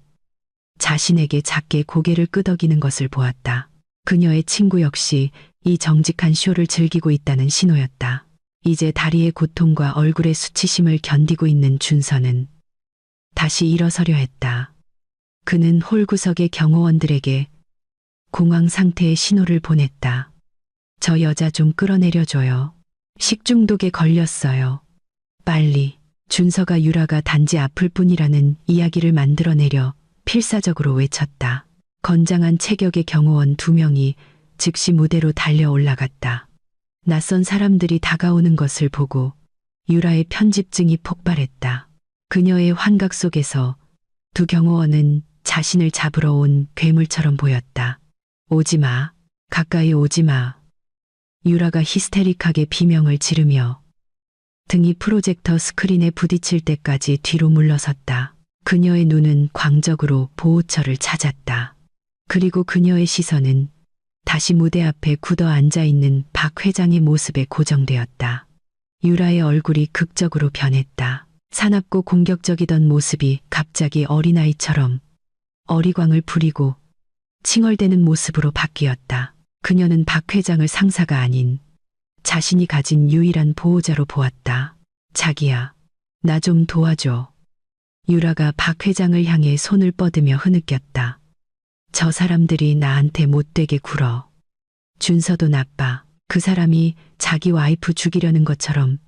자신에게 작게 고개를 끄덕이는 것을 보았다. 그녀의 친구 역시 이 정직한 쇼를 즐기고 있다는 신호였다. 이제 다리의 고통과 얼굴의 수치심을 견디고 있는 준서는 다시 일어서려 했다. 그는 홀구석의 경호원들에게 공황 상태의 신호를 보냈다. 저 여자 좀 끌어내려줘요. 식중독에 걸렸어요. 빨리. 준서가 유라가 단지 아플 뿐이라는 이야기를 만들어내려 필사적으로 외쳤다. 건장한 체격의 경호원 2명이 즉시 무대로 달려 올라갔다. 낯선 사람들이 다가오는 것을 보고 유라의 편집증이 폭발했다. 그녀의 환각 속에서 두 경호원은 자신을 잡으러 온 괴물처럼 보였다. 오지 마. 가까이 오지 마. 유라가 히스테릭하게 비명을 지르며 등이 프로젝터 스크린에 부딪힐 때까지 뒤로 물러섰다. 그녀의 눈은 광적으로 보호처를 찾았다. 그리고 그녀의 시선은 다시 무대 앞에 굳어 앉아 있는 박 회장의 모습에 고정되었다. 유라의 얼굴이 극적으로 변했다. 사납고 공격적이던 모습이 갑자기 어린아이처럼 어리광을 부리고 칭얼대는 모습으로 바뀌었다. 그녀는 박 회장을 상사가 아닌 자신이 가진 유일한 보호자로 보았다. 자기야, 나 좀 도와줘. 유라가 박 회장을 향해 손을 뻗으며 흐느꼈다. 저 사람들이 나한테 못되게 굴어. 준서도 나빠. 그 사람이 자기 와이프 죽이려는 것처럼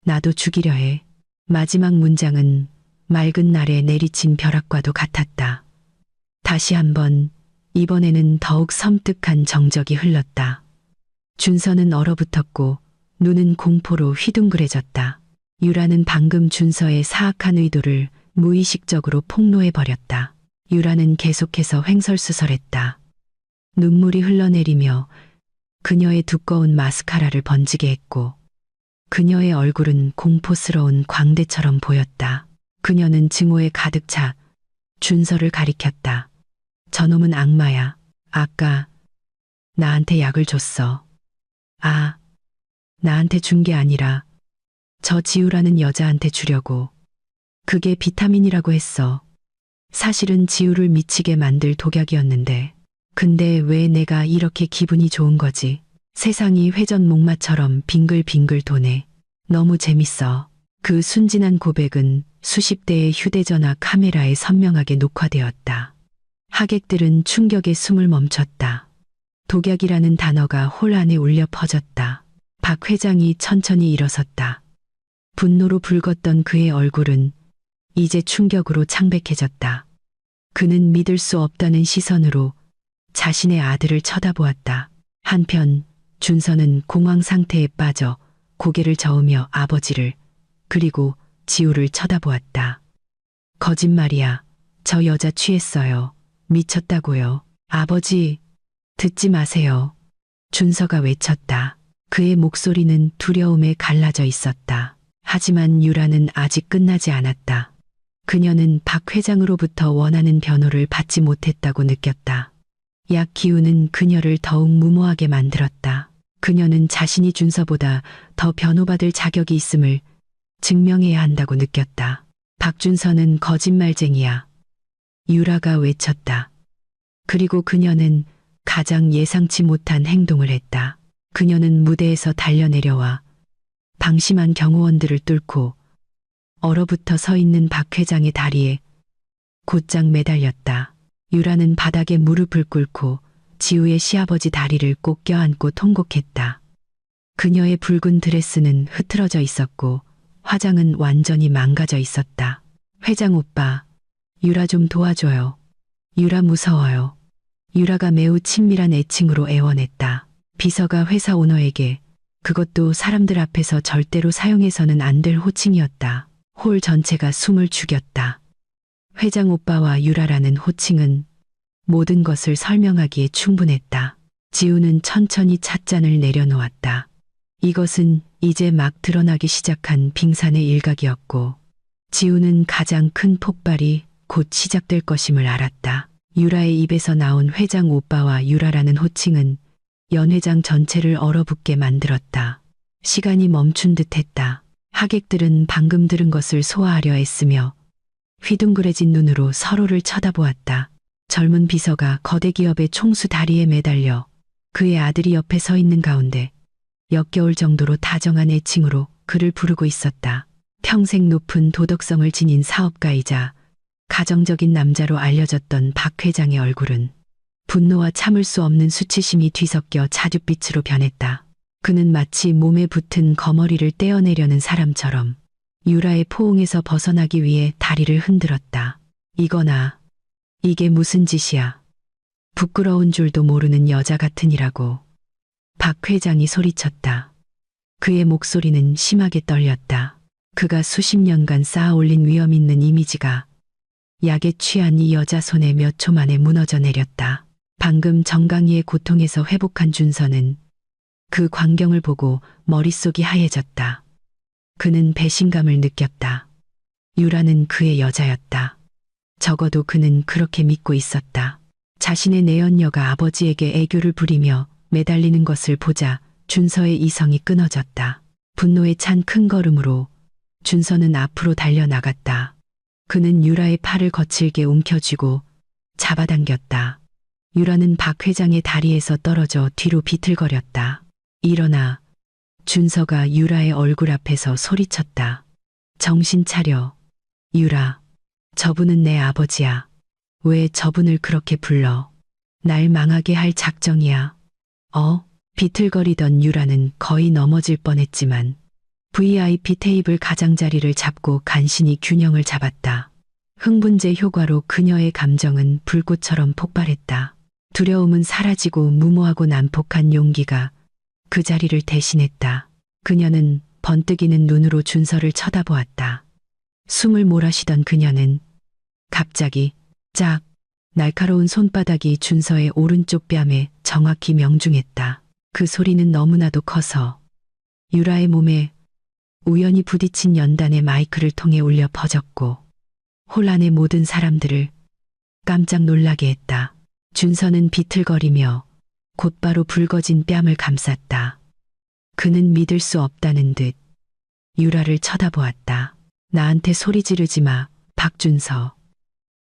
나도 죽이려 해. 마지막 문장은 맑은 날에 내리친 벼락과도 같았다. 다시 한번, 이번에는 더욱 섬뜩한 정적이 흘렀다. 준서는 얼어붙었고 눈은 공포로 휘둥그레졌다. 유라는 방금 준서의 사악한 의도를 무의식적으로 폭로해버렸다. 유라는 계속해서 횡설수설했다. 눈물이 흘러내리며 그녀의 두꺼운 마스카라를 번지게 했고 그녀의 얼굴은 공포스러운 광대처럼 보였다. 그녀는 증오에 가득 차 준서를 가리켰다. 저놈은 악마야. 아까 나한테 약을 줬어. 아, 나한테 준 게 아니라 저 지우라는 여자한테 주려고. 그게 비타민이라고 했어. 사실은 지우를 미치게 만들 독약이었는데. 근데 왜 내가 이렇게 기분이 좋은 거지? 세상이 회전목마처럼 빙글빙글 도네. 너무 재밌어. 그 순진한 고백은 수십 대의 휴대전화 카메라에 선명하게 녹화되었다. 하객들은 충격에 숨을 멈췄다. 독약이라는 단어가 홀 안에 울려 퍼졌다. 박 회장이 천천히 일어섰다. 분노로 붉었던 그의 얼굴은 이제 충격으로 창백해졌다. 그는 믿을 수 없다는 시선으로 자신의 아들을 쳐다보았다. 한편 준서는 공황 상태에 빠져 고개를 저으며 아버지를 그리고 지우를 쳐다보았다. 거짓말이야. 저 여자 취했어요. 미쳤다고요. 아버지, 듣지 마세요. 준서가 외쳤다. 그의 목소리는 두려움에 갈라져 있었다. 하지만 유라는 아직 끝나지 않았다. 그녀는 박 회장으로부터 원하는 변호를 받지 못했다고 느꼈다. 약 기운은 그녀를 더욱 무모하게 만들었다. 그녀는 자신이 준서보다 더 변호받을 자격이 있음을 증명해야 한다고 느꼈다. 박준서는 거짓말쟁이야. 유라가 외쳤다. 그리고 그녀는 가장 예상치 못한 행동을 했다. 그녀는 무대에서 달려내려와 방심한 경호원들을 뚫고 얼어붙어 서 있는 박 회장의 다리에 곧장 매달렸다. 유라는 바닥에 무릎을 꿇고 지우의 시아버지 다리를 꼭 껴안고 통곡했다. 그녀의 붉은 드레스는 흐트러져 있었고 화장은 완전히 망가져 있었다. 회장 오빠, 유라 좀 도와줘요. 유라 무서워요. 유라가 매우 친밀한 애칭으로 애원했다. 비서가 회사 오너에게, 그것도 사람들 앞에서 절대로 사용해서는 안 될 호칭이었다. 홀 전체가 숨을 죽였다. 회장 오빠와 유라라는 호칭은 모든 것을 설명하기에 충분했다. 지우는 천천히 찻잔을 내려놓았다. 이것은 이제 막 드러나기 시작한 빙산의 일각이었고 지우는 가장 큰 폭발이 곧 시작될 것임을 알았다. 유라의 입에서 나온 회장 오빠와 유라라는 호칭은 연 회장 전체를 얼어붙게 만들었다. 시간이 멈춘 듯했다. 하객들은 방금 들은 것을 소화하려 애쓰며 휘둥그레진 눈으로 서로를 쳐다보았다. 젊은 비서가 거대 기업의 총수 다리에 매달려 그의 아들이 옆에 서 있는 가운데 역겨울 정도로 다정한 애칭으로 그를 부르고 있었다. 평생 높은 도덕성을 지닌 사업가이자 가정적인 남자로 알려졌던 박 회장의 얼굴은 분노와 참을 수 없는 수치심이 뒤섞여 자줏빛으로 변했다. 그는 마치 몸에 붙은 거머리를 떼어내려는 사람처럼 유라의 포옹에서 벗어나기 위해 다리를 흔들었다. 이거나 이게 무슨 짓이야. 부끄러운 줄도 모르는 여자 같으니라고. 박 회장이 소리쳤다. 그의 목소리는 심하게 떨렸다. 그가 수십 년간 쌓아올린 위험 있는 이미지가 약에 취한 이 여자 손에 몇 초 만에 무너져 내렸다. 방금 정강이의 고통에서 회복한 준서는 그 광경을 보고 머릿속이 하얘졌다. 그는 배신감을 느꼈다. 유라는 그의 여자였다. 적어도 그는 그렇게 믿고 있었다. 자신의 내연녀가 아버지에게 애교를 부리며 매달리는 것을 보자 준서의 이성이 끊어졌다. 분노에 찬 큰 걸음으로 준서는 앞으로 달려나갔다. 그는 유라의 팔을 거칠게 움켜쥐고 잡아당겼다. 유라는 박 회장의 다리에서 떨어져 뒤로 비틀거렸다. 일어나. 준서가 유라의 얼굴 앞에서 소리쳤다. 정신 차려. 유라. 저분은 내 아버지야. 왜 저분을 그렇게 불러? 날 망하게 할 작정이야. 비틀거리던 유라는 거의 넘어질 뻔했지만 VIP 테이블 가장자리를 잡고 간신히 균형을 잡았다. 흥분제 효과로 그녀의 감정은 불꽃처럼 폭발했다. 두려움은 사라지고 무모하고 난폭한 용기가 그 자리를 대신했다. 그녀는 번뜩이는 눈으로 준서를 쳐다보았다. 숨을 몰아쉬던 그녀는 갑자기 짝 날카로운 손바닥이 준서의 오른쪽 뺨에 정확히 명중했다. 그 소리는 너무나도 커서 유라의 몸에 우연히 부딪힌 연단의 마이크를 통해 울려 퍼졌고 홀 안의 모든 사람들을 깜짝 놀라게 했다. 준서는 비틀거리며 곧바로 붉어진 뺨을 감쌌다. 그는 믿을 수 없다는 듯 유라를 쳐다보았다. 나한테 소리 지르지 마, 박준서.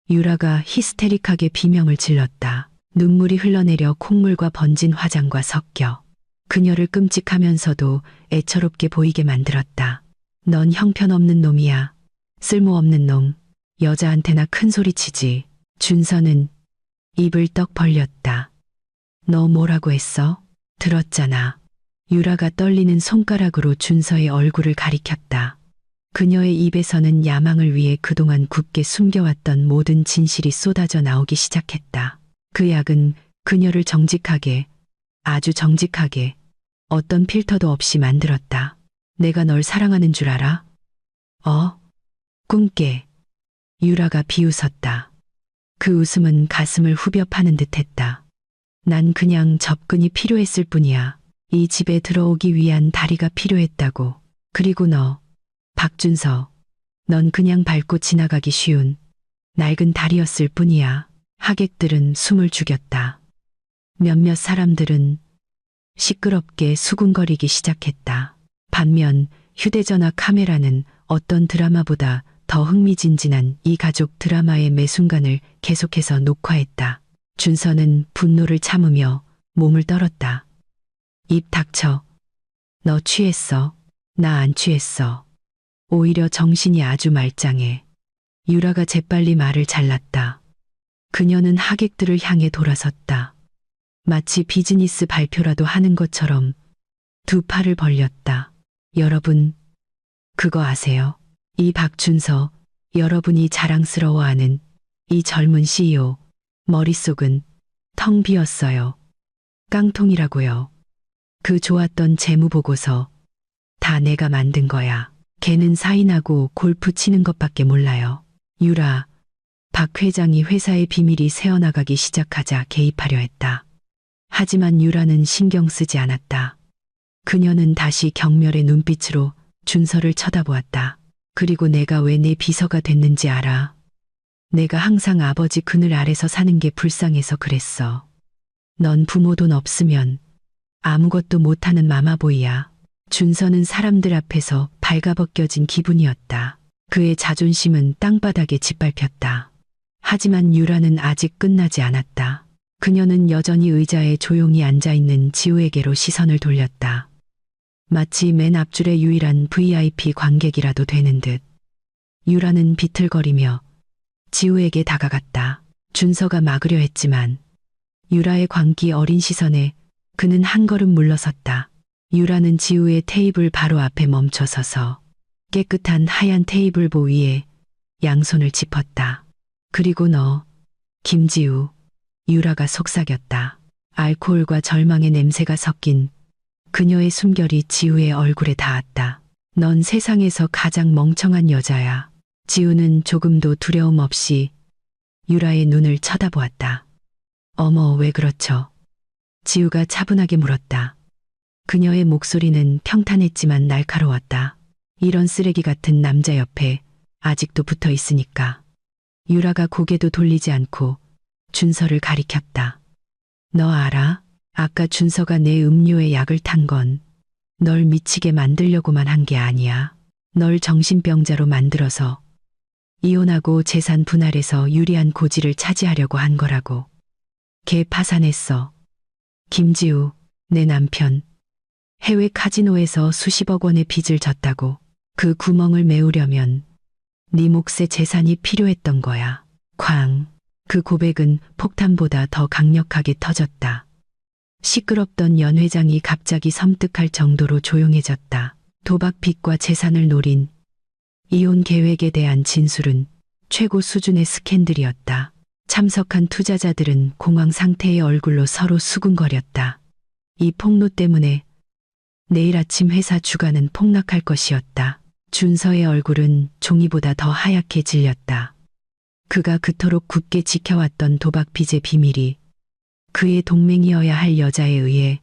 유라가 히스테릭하게 비명을 질렀다. 눈물이 흘러내려 콧물과 번진 화장과 섞여 그녀를 끔찍하면서도 애처롭게 보이게 만들었다. 넌 형편없는 놈이야. 쓸모없는 놈. 여자한테나 큰 소리 치지. 준서는 입을 떡 벌렸다. 너 뭐라고 했어? 들었잖아. 유라가 떨리는 손가락으로 준서의 얼굴을 가리켰다. 그녀의 입에서는 야망을 위해 그동안 굳게 숨겨왔던 모든 진실이 쏟아져 나오기 시작했다. 그 약은 그녀를 정직하게, 아주 정직하게, 어떤 필터도 없이 만들었다. 내가 널 사랑하는 줄 알아? 꿈깨. 유라가 비웃었다. 그 웃음은 가슴을 후벼 파는 듯했다. 난 그냥 접근이 필요했을 뿐이야. 이 집에 들어오기 위한 다리가 필요했다고. 그리고 너, 박준서, 넌 그냥 밟고 지나가기 쉬운 낡은 다리였을 뿐이야. 하객들은 숨을 죽였다. 몇몇 사람들은 시끄럽게 수군거리기 시작했다. 반면 휴대전화 카메라는 어떤 드라마보다 더 흥미진진한 이 가족 드라마의 매 순간을 계속해서 녹화했다. 준서는 분노를 참으며 몸을 떨었다. 입 닥쳐. 너 취했어. 나 안 취했어. 오히려 정신이 아주 말짱해. 유라가 재빨리 말을 잘랐다. 그녀는 하객들을 향해 돌아섰다. 마치 비즈니스 발표라도 하는 것처럼 두 팔을 벌렸다. 여러분, 그거 아세요? 이 박준서, 여러분이 자랑스러워하는 이 젊은 CEO, 머릿속은 텅 비었어요. 깡통이라고요. 그 좋았던 재무보고서 다 내가 만든 거야. 걔는 사인하고 골프 치는 것밖에 몰라요. 유라, 박 회장이 회사의 비밀이 새어나가기 시작하자 개입하려 했다. 하지만 유라는 신경 쓰지 않았다. 그녀는 다시 경멸의 눈빛으로 준서를 쳐다보았다. 그리고 내가 왜 내 비서가 됐는지 알아? 내가 항상 아버지 그늘 아래서 사는 게 불쌍해서 그랬어. 넌 부모 돈 없으면 아무것도 못하는 마마보이야. 준서는 사람들 앞에서 발가벗겨진 기분이었다. 그의 자존심은 땅바닥에 짓밟혔다. 하지만 유라는 아직 끝나지 않았다. 그녀는 여전히 의자에 조용히 앉아있는 지우에게로 시선을 돌렸다. 마치 맨 앞줄의 유일한 VIP 관객이라도 되는 듯. 유라는 비틀거리며 지우에게 다가갔다. 준서가 막으려 했지만 유라의 광기 어린 시선에 그는 한 걸음 물러섰다. 유라는 지우의 테이블 바로 앞에 멈춰서서 깨끗한 하얀 테이블보 위에 양손을 짚었다. 그리고 너, 김지우. 유라가 속삭였다. 알코올과 절망의 냄새가 섞인 그녀의 숨결이 지우의 얼굴에 닿았다. 넌 세상에서 가장 멍청한 여자야. 지우는 조금도 두려움 없이 유라의 눈을 쳐다보았다. 어머, 왜 그렇죠? 지우가 차분하게 물었다. 그녀의 목소리는 평탄했지만 날카로웠다. 이런 쓰레기 같은 남자 옆에 아직도 붙어 있으니까. 유라가 고개도 돌리지 않고 준서를 가리켰다. 너 알아? 아까 준서가 내 음료에 약을 탄 건 널 미치게 만들려고만 한 게 아니야. 널 정신병자로 만들어서 이혼하고 재산 분할해서 유리한 고지를 차지하려고 한 거라고. 걔 파산했어. 김지우, 내 남편. 해외 카지노에서 수십억 원의 빚을 졌다고. 그 구멍을 메우려면 네 몫의 재산이 필요했던 거야. 쾅. 그 고백은 폭탄보다 더 강력하게 터졌다. 시끄럽던 연 회장이 갑자기 섬뜩할 정도로 조용해졌다. 도박 빚과 재산을 노린 이혼 계획에 대한 진술은 최고 수준의 스캔들이었다. 참석한 투자자들은 공황 상태의 얼굴로 서로 수군거렸다. 이 폭로 때문에 내일 아침 회사 주가는 폭락할 것이었다. 준서의 얼굴은 종이보다 더 하얗게 질렸다. 그가 그토록 굳게 지켜왔던 도박 빚의 비밀이 그의 동맹이어야 할 여자에 의해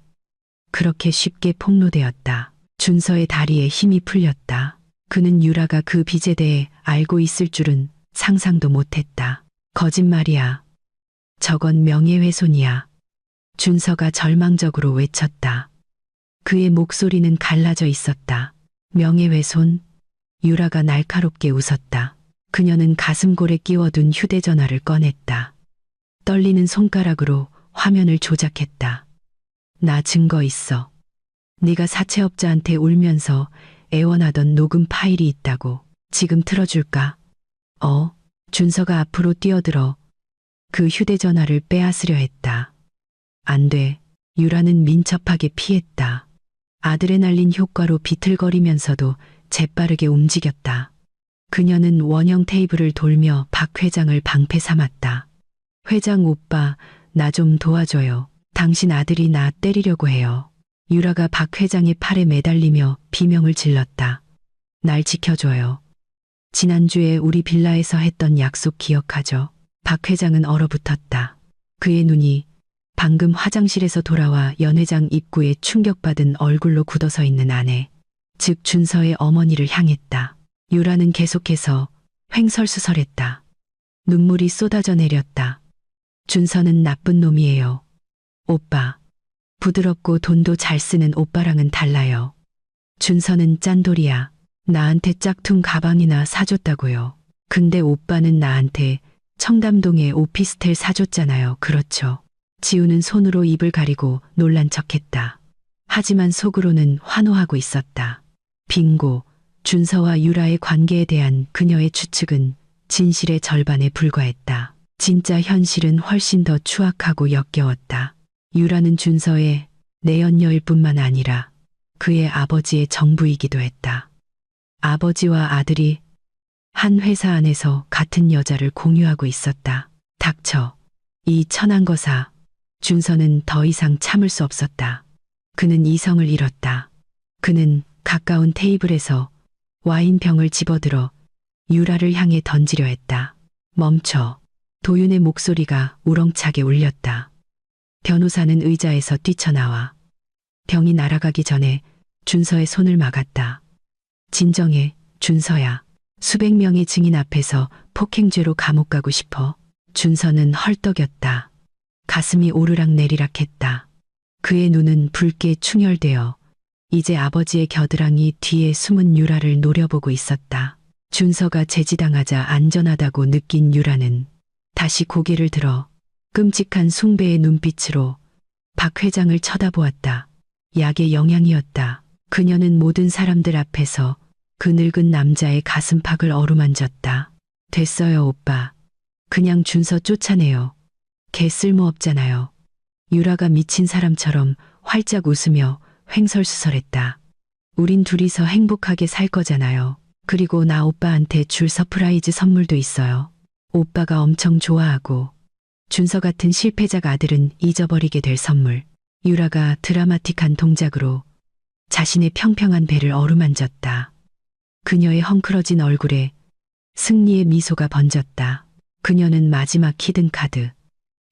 그렇게 쉽게 폭로되었다. 준서의 다리에 힘이 풀렸다. 그는 유라가 그 빚에 대해 알고 있을 줄은 상상도 못했다. 거짓말이야. 저건 명예훼손이야. 준서가 절망적으로 외쳤다. 그의 목소리는 갈라져 있었다. 명예훼손? 유라가 날카롭게 웃었다. 그녀는 가슴골에 끼워둔 휴대전화를 꺼냈다. 떨리는 손가락으로 화면을 조작했다. 나 증거 있어. 네가 사채업자한테 울면서 애원하던 녹음 파일이 있다고. 지금 틀어줄까? 준서가 앞으로 뛰어들어 그 휴대전화를 빼앗으려 했다. 안 돼. 유라는 민첩하게 피했다. 아드레날린 효과로 비틀거리면서도 재빠르게 움직였다. 그녀는 원형 테이블을 돌며 박 회장을 방패 삼았다. 회장 오빠, 나 좀 도와줘요. 당신 아들이 나 때리려고 해요. 유라가 박 회장의 팔에 매달리며 비명을 질렀다. 날 지켜줘요. 지난주에 우리 빌라에서 했던 약속 기억하죠? 박 회장은 얼어붙었다. 그의 눈이 방금 화장실에서 돌아와 연 회장 입구에 충격받은 얼굴로 굳어서 있는 아내, 즉 준서의 어머니를 향했다. 유라는 계속해서 횡설수설했다. 눈물이 쏟아져 내렸다. 준서는 나쁜 놈이에요. 오빠. 부드럽고 돈도 잘 쓰는 오빠랑은 달라요. 준서는 짠돌이야. 나한테 짝퉁 가방이나 사줬다고요. 근데 오빠는 나한테 청담동에 오피스텔 사줬잖아요. 그렇죠. 지우는 손으로 입을 가리고 놀란 척했다. 하지만 속으로는 환호하고 있었다. 빙고, 준서와 유라의 관계에 대한 그녀의 추측은 진실의 절반에 불과했다. 진짜 현실은 훨씬 더 추악하고 역겨웠다. 유라는 준서의 내연녀일 뿐만 아니라 그의 아버지의 정부이기도 했다. 아버지와 아들이 한 회사 안에서 같은 여자를 공유하고 있었다. 닥쳐. 이 천한 거사. 준서는 더 이상 참을 수 없었다. 그는 이성을 잃었다. 그는 가까운 테이블에서 와인병을 집어들어 유라를 향해 던지려 했다. 멈춰. 도윤의 목소리가 우렁차게 울렸다. 변호사는 의자에서 뛰쳐나와 병이 날아가기 전에 준서의 손을 막았다. 진정해, 준서야. 수백 명의 증인 앞에서 폭행죄로 감옥 가고 싶어. 준서는 헐떡였다. 가슴이 오르락 내리락 했다. 그의 눈은 붉게 충혈되어 이제 아버지의 겨드랑이 뒤에 숨은 유라를 노려보고 있었다. 준서가 제지당하자 안전하다고 느낀 유라는 다시 고개를 들어 끔찍한 숭배의 눈빛으로 박 회장을 쳐다보았다. 약의 영향이었다. 그녀는 모든 사람들 앞에서 그 늙은 남자의 가슴팍을 어루만졌다. 됐어요, 오빠. 그냥 준서 쫓아내요. 걔 쓸모없잖아요. 유라가 미친 사람처럼 활짝 웃으며 횡설수설했다. 우린 둘이서 행복하게 살 거잖아요. 그리고 나 오빠한테 줄 서프라이즈 선물도 있어요. 오빠가 엄청 좋아하고 준서 같은 실패작 아들은 잊어버리게 될 선물. 유라가 드라마틱한 동작으로 자신의 평평한 배를 어루만졌다. 그녀의 헝클어진 얼굴에 승리의 미소가 번졌다. 그녀는 마지막 히든 카드.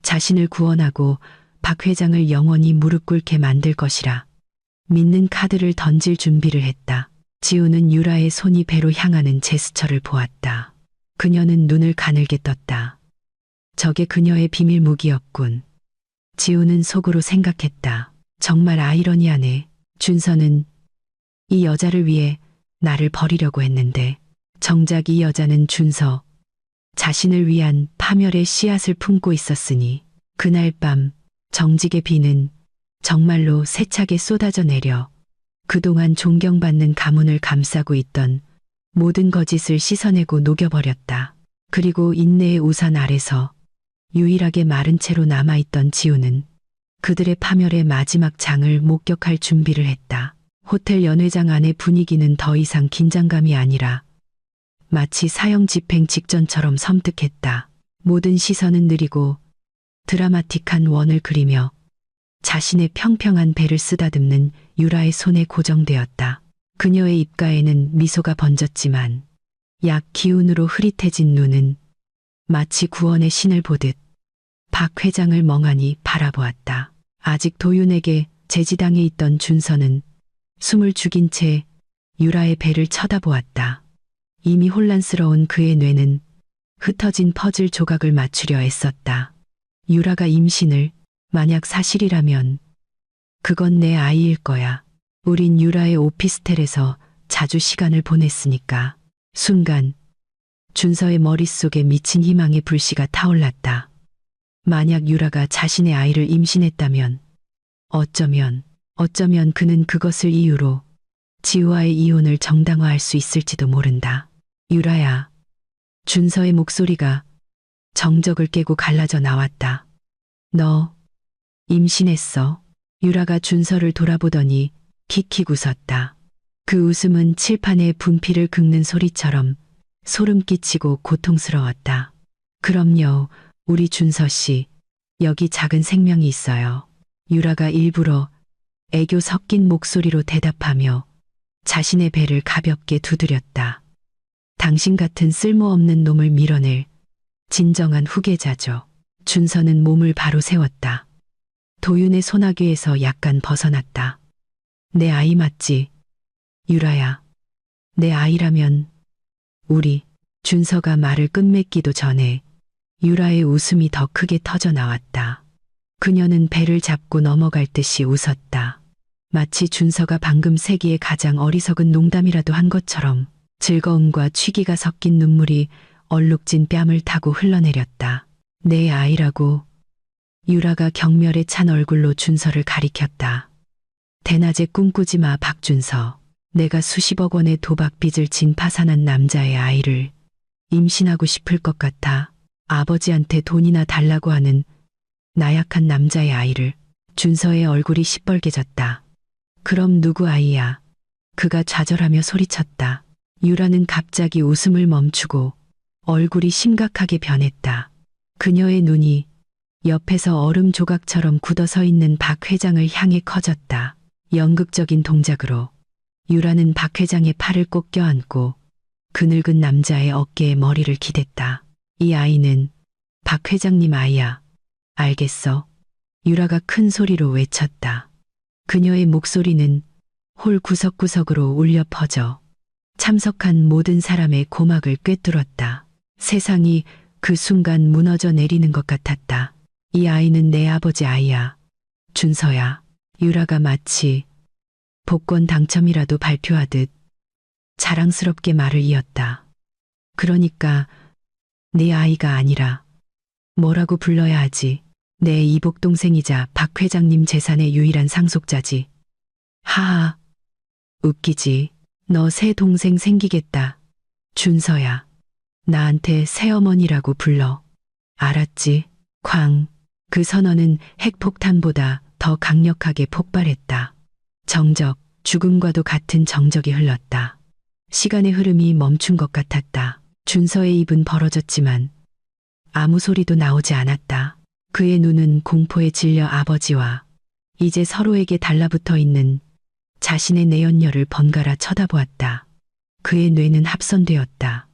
자신을 구원하고 박 회장을 영원히 무릎 꿇게 만들 것이라 믿는 카드를 던질 준비를 했다. 지우는 유라의 손이 배로 향하는 제스처를 보았다. 그녀는 눈을 가늘게 떴다. 저게 그녀의 비밀 무기였군. 지우는 속으로 생각했다. 정말 아이러니하네. 준서는 이 여자를 위해 나를 버리려고 했는데 정작 이 여자는 준서 자신을 위한 파멸의 씨앗을 품고 있었으니 그날 밤 정직의 비는 정말로 세차게 쏟아져 내려 그동안 존경받는 가문을 감싸고 있던 모든 거짓을 씻어내고 녹여버렸다. 그리고 인내의 우산 아래서 유일하게 마른 채로 남아있던 지우는 그들의 파멸의 마지막 장을 목격할 준비를 했다. 호텔 연회장 안의 분위기는 더 이상 긴장감이 아니라 마치 사형 집행 직전처럼 섬뜩했다. 모든 시선은 느리고 드라마틱한 원을 그리며 자신의 평평한 배를 쓰다듬는 유라의 손에 고정되었다. 그녀의 입가에는 미소가 번졌지만 약 기운으로 흐릿해진 눈은 마치 구원의 신을 보듯 박 회장을 멍하니 바라보았다. 아직 도윤에게 제지당해 있던 준서는 숨을 죽인 채 유라의 배를 쳐다보았다. 이미 혼란스러운 그의 뇌는 흩어진 퍼즐 조각을 맞추려 애썼다. 유라가 임신을 만약 사실이라면 그건 내 아이일 거야. 우린 유라의 오피스텔에서 자주 시간을 보냈으니까. 순간 준서의 머릿속에 미친 희망의 불씨가 타올랐다. 만약 유라가 자신의 아이를 임신했다면 어쩌면 그는 그것을 이유로 지우와의 이혼을 정당화할 수 있을지도 모른다. 유라야. 준서의 목소리가 정적을 깨고 갈라져 나왔다. 너 임신했어. 유라가 준서를 돌아보더니 킥킥 웃었다. 그 웃음은 칠판에 분필을 긁는 소리처럼 소름 끼치고 고통스러웠다. 그럼요, 우리 준서 씨. 여기 작은 생명이 있어요. 유라가 일부러 애교 섞인 목소리로 대답하며 자신의 배를 가볍게 두드렸다. 당신 같은 쓸모없는 놈을 밀어낼 진정한 후계자죠. 준서는 몸을 바로 세웠다. 도윤의 소나귀에서 약간 벗어났다. 내 아이 맞지? 유라야. 내 아이라면 우리. 준서가 말을 끝맺기도 전에 유라의 웃음이 더 크게 터져 나왔다. 그녀는 배를 잡고 넘어갈 듯이 웃었다. 마치 준서가 방금 세기의 가장 어리석은 농담이라도 한 것처럼 즐거움과 취기가 섞인 눈물이 얼룩진 뺨을 타고 흘러내렸다. 내 아이라고. 유라가 경멸에 찬 얼굴로 준서를 가리켰다. 대낮에 꿈꾸지 마, 박준서. 내가 수십억 원의 도박빚을 진 파산한 남자의 아이를 임신하고 싶을 것 같아. 아버지한테 돈이나 달라고 하는 나약한 남자의 아이를. 준서의 얼굴이 시뻘개졌다. 그럼 누구 아이야? 그가 좌절하며 소리쳤다. 유라는 갑자기 웃음을 멈추고 얼굴이 심각하게 변했다. 그녀의 눈이 옆에서 얼음 조각처럼 굳어서 있는 박 회장을 향해 커졌다. 연극적인 동작으로 유라는 박 회장의 팔을 꼭 껴안고 그 늙은 남자의 어깨에 머리를 기댔다. 이 아이는 박 회장님 아이야. 알겠어? 유라가 큰 소리로 외쳤다. 그녀의 목소리는 홀 구석구석으로 울려 퍼져 참석한 모든 사람의 고막을 꿰뚫었다. 세상이 그 순간 무너져 내리는 것 같았다. 이 아이는 내 아버지 아이야. 준서야. 유라가 마치 복권 당첨이라도 발표하듯 자랑스럽게 말을 이었다. 그러니까 네 아이가 아니라 뭐라고 불러야 하지? 내 이복 동생이자 박 회장님 재산의 유일한 상속자지. 하하. 웃기지. 너 새 동생 생기겠다. 준서야. 나한테 새어머니라고 불러. 알았지? 쾅. 그 선언은 핵폭탄보다 더 강력하게 폭발했다. 정적, 죽음과도 같은 정적이 흘렀다. 시간의 흐름이 멈춘 것 같았다. 준서의 입은 벌어졌지만 아무 소리도 나오지 않았다. 그의 눈은 공포에 질려 아버지와 이제 서로에게 달라붙어 있는 자신의 내연녀를 번갈아 쳐다보았다. 그의 뇌는 합선되었다.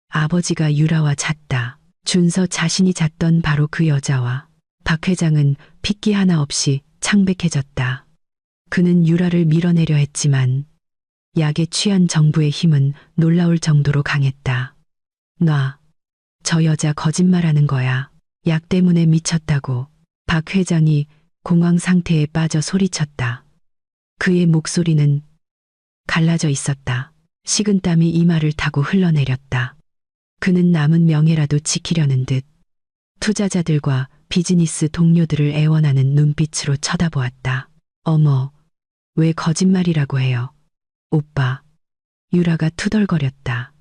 아버지가 유라와 잤다. 준서 자신이 잤던 바로 그 여자와 박 회장은 핏기 하나 없이 창백해졌다. 그는 유라를 밀어내려 했지만 약에 취한 정부의 힘은 놀라울 정도로 강했다. 놔. 저 여자 거짓말하는 거야. 약 때문에 미쳤다고 박 회장이 공황 상태에 빠져 소리쳤다. 그의 목소리는 갈라져 있었다. 식은땀이 이마를 타고 흘러내렸다. 그는 남은 명예라도 지키려는 듯 투자자들과 비즈니스 동료들을 애원하는 눈빛으로 쳐다보았다. 어머, 왜 거짓말이라고 해요? 오빠. 유라가 투덜거렸다.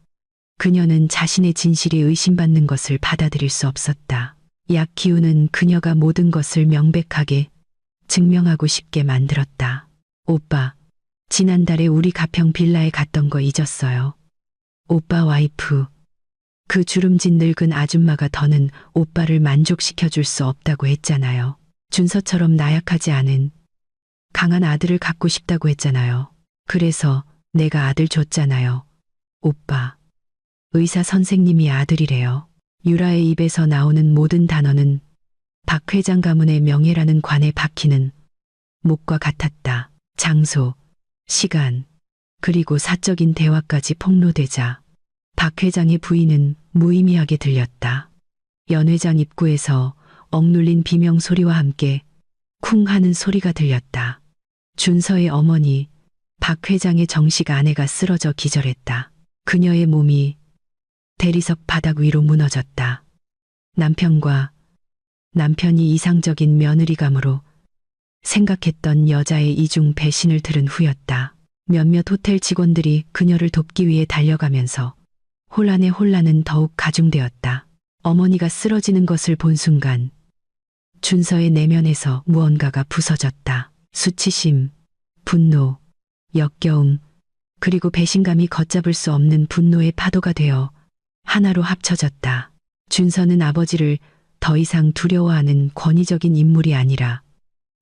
그녀는 자신의 진실이 의심받는 것을 받아들일 수 없었다. 약 기운은 그녀가 모든 것을 명백하게 증명하고 싶게 만들었다. 오빠, 지난달에 우리 가평 빌라에 갔던 거 잊었어요. 오빠 와이프. 그 주름진 늙은 아줌마가 더는 오빠를 만족시켜줄 수 없다고 했잖아요. 준서처럼 나약하지 않은 강한 아들을 갖고 싶다고 했잖아요. 그래서 내가 아들 줬잖아요. 오빠. 의사 선생님이 아들이래요. 유라의 입에서 나오는 모든 단어는 박 회장 가문의 명예라는 관에 박히는 목과 같았다. 장소, 시간, 그리고 사적인 대화까지 폭로되자 박 회장의 부인은 무의미하게 들렸다. 연 회장 입구에서 억눌린 비명 소리와 함께 쿵 하는 소리가 들렸다. 준서의 어머니, 박 회장의 정식 아내가 쓰러져 기절했다. 그녀의 몸이 대리석 바닥 위로 무너졌다. 남편이 이상적인 며느리감으로 생각했던 여자의 이중 배신을 들은 후였다. 몇몇 호텔 직원들이 그녀를 돕기 위해 달려가면서 혼란의 혼란은 더욱 가중되었다. 어머니가 쓰러지는 것을 본 순간 준서의 내면에서 무언가가 부서졌다. 수치심, 분노, 역겨움, 그리고 배신감이 걷잡을 수 없는 분노의 파도가 되어 하나로 합쳐졌다. 준서는 아버지를 더 이상 두려워하는 권위적인 인물이 아니라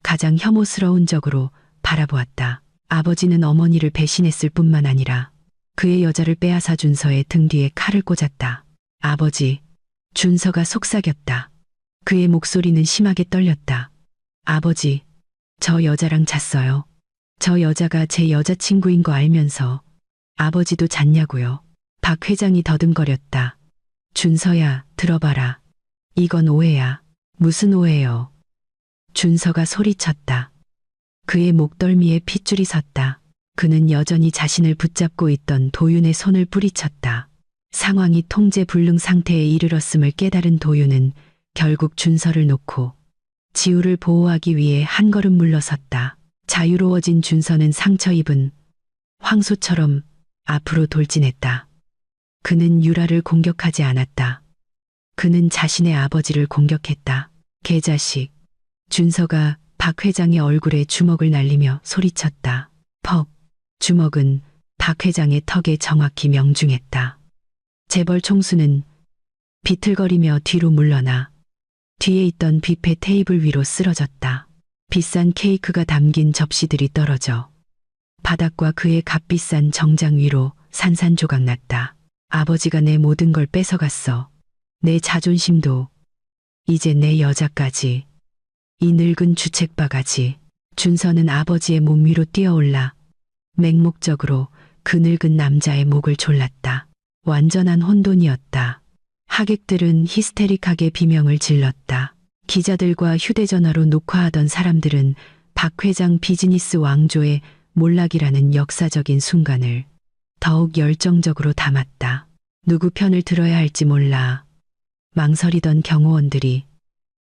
가장 혐오스러운 적으로 바라보았다. 아버지는 어머니를 배신했을 뿐만 아니라 그의 여자를 빼앗아 준서의 등 뒤에 칼을 꽂았다. 아버지. 준서가 속삭였다. 그의 목소리는 심하게 떨렸다. 아버지, 저 여자랑 잤어요. 저 여자가 제 여자친구인 거 알면서 아버지도 잤냐고요. 박 회장이 더듬거렸다. 준서야, 들어봐라. 이건 오해야. 무슨 오해요? 준서가 소리쳤다. 그의 목덜미에 핏줄이 섰다. 그는 여전히 자신을 붙잡고 있던 도윤의 손을 뿌리쳤다. 상황이 통제 불능 상태에 이르렀음을 깨달은 도윤은 결국 준서를 놓고 지우를 보호하기 위해 한 걸음 물러섰다. 자유로워진 준서는 상처 입은 황소처럼 앞으로 돌진했다. 그는 유라를 공격하지 않았다. 그는 자신의 아버지를 공격했다. 개자식. 준서가 박 회장의 얼굴에 주먹을 날리며 소리쳤다. 퍽. 주먹은 박 회장의 턱에 정확히 명중했다. 재벌 총수는 비틀거리며 뒤로 물러나 뒤에 있던 뷔페 테이블 위로 쓰러졌다. 비싼 케이크가 담긴 접시들이 떨어져 바닥과 그의 값비싼 정장 위로 산산조각 났다. 아버지가 내 모든 걸 뺏어갔어. 내 자존심도, 이제 내 여자까지. 이 늙은 주책바가지. 준서는 아버지의 몸 위로 뛰어올라 맹목적으로 그 늙은 남자의 목을 졸랐다. 완전한 혼돈이었다. 하객들은 히스테릭하게 비명을 질렀다. 기자들과 휴대전화로 녹화하던 사람들은 박 회장 비즈니스 왕조의 몰락이라는 역사적인 순간을 더욱 열정적으로 담았다. 누구 편을 들어야 할지 몰라 망설이던 경호원들이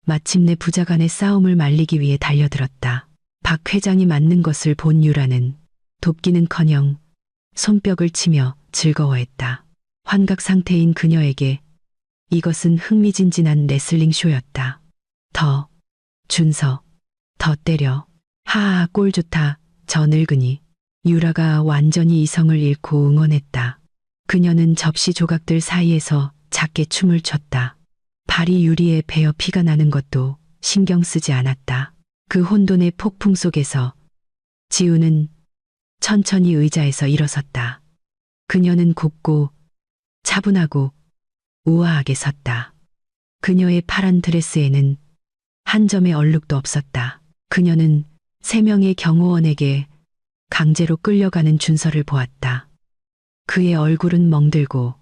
마침내 부자 간의 싸움을 말리기 위해 달려들었다. 박 회장이 맞는 것을 본 유라는 돕기는커녕 손뼉을 치며 즐거워했다. 환각 상태인 그녀에게 이것은 흥미진진한 레슬링 쇼였다. 더, 준서, 더 때려. 하하, 꼴 좋다. 저 늙은이. 유라가 완전히 이성을 잃고 응원했다. 그녀는 접시 조각들 사이에서 작게 춤을 췄다. 발이 유리에 베어 피가 나는 것도 신경 쓰지 않았다. 그 혼돈의 폭풍 속에서 지우는 천천히 의자에서 일어섰다. 그녀는 곱고 차분하고 우아하게 섰다. 그녀의 파란 드레스에는 한 점의 얼룩도 없었다. 그녀는 3명의 경호원에게 강제로 끌려가는 준서를 보았다. 그의 얼굴은 멍들고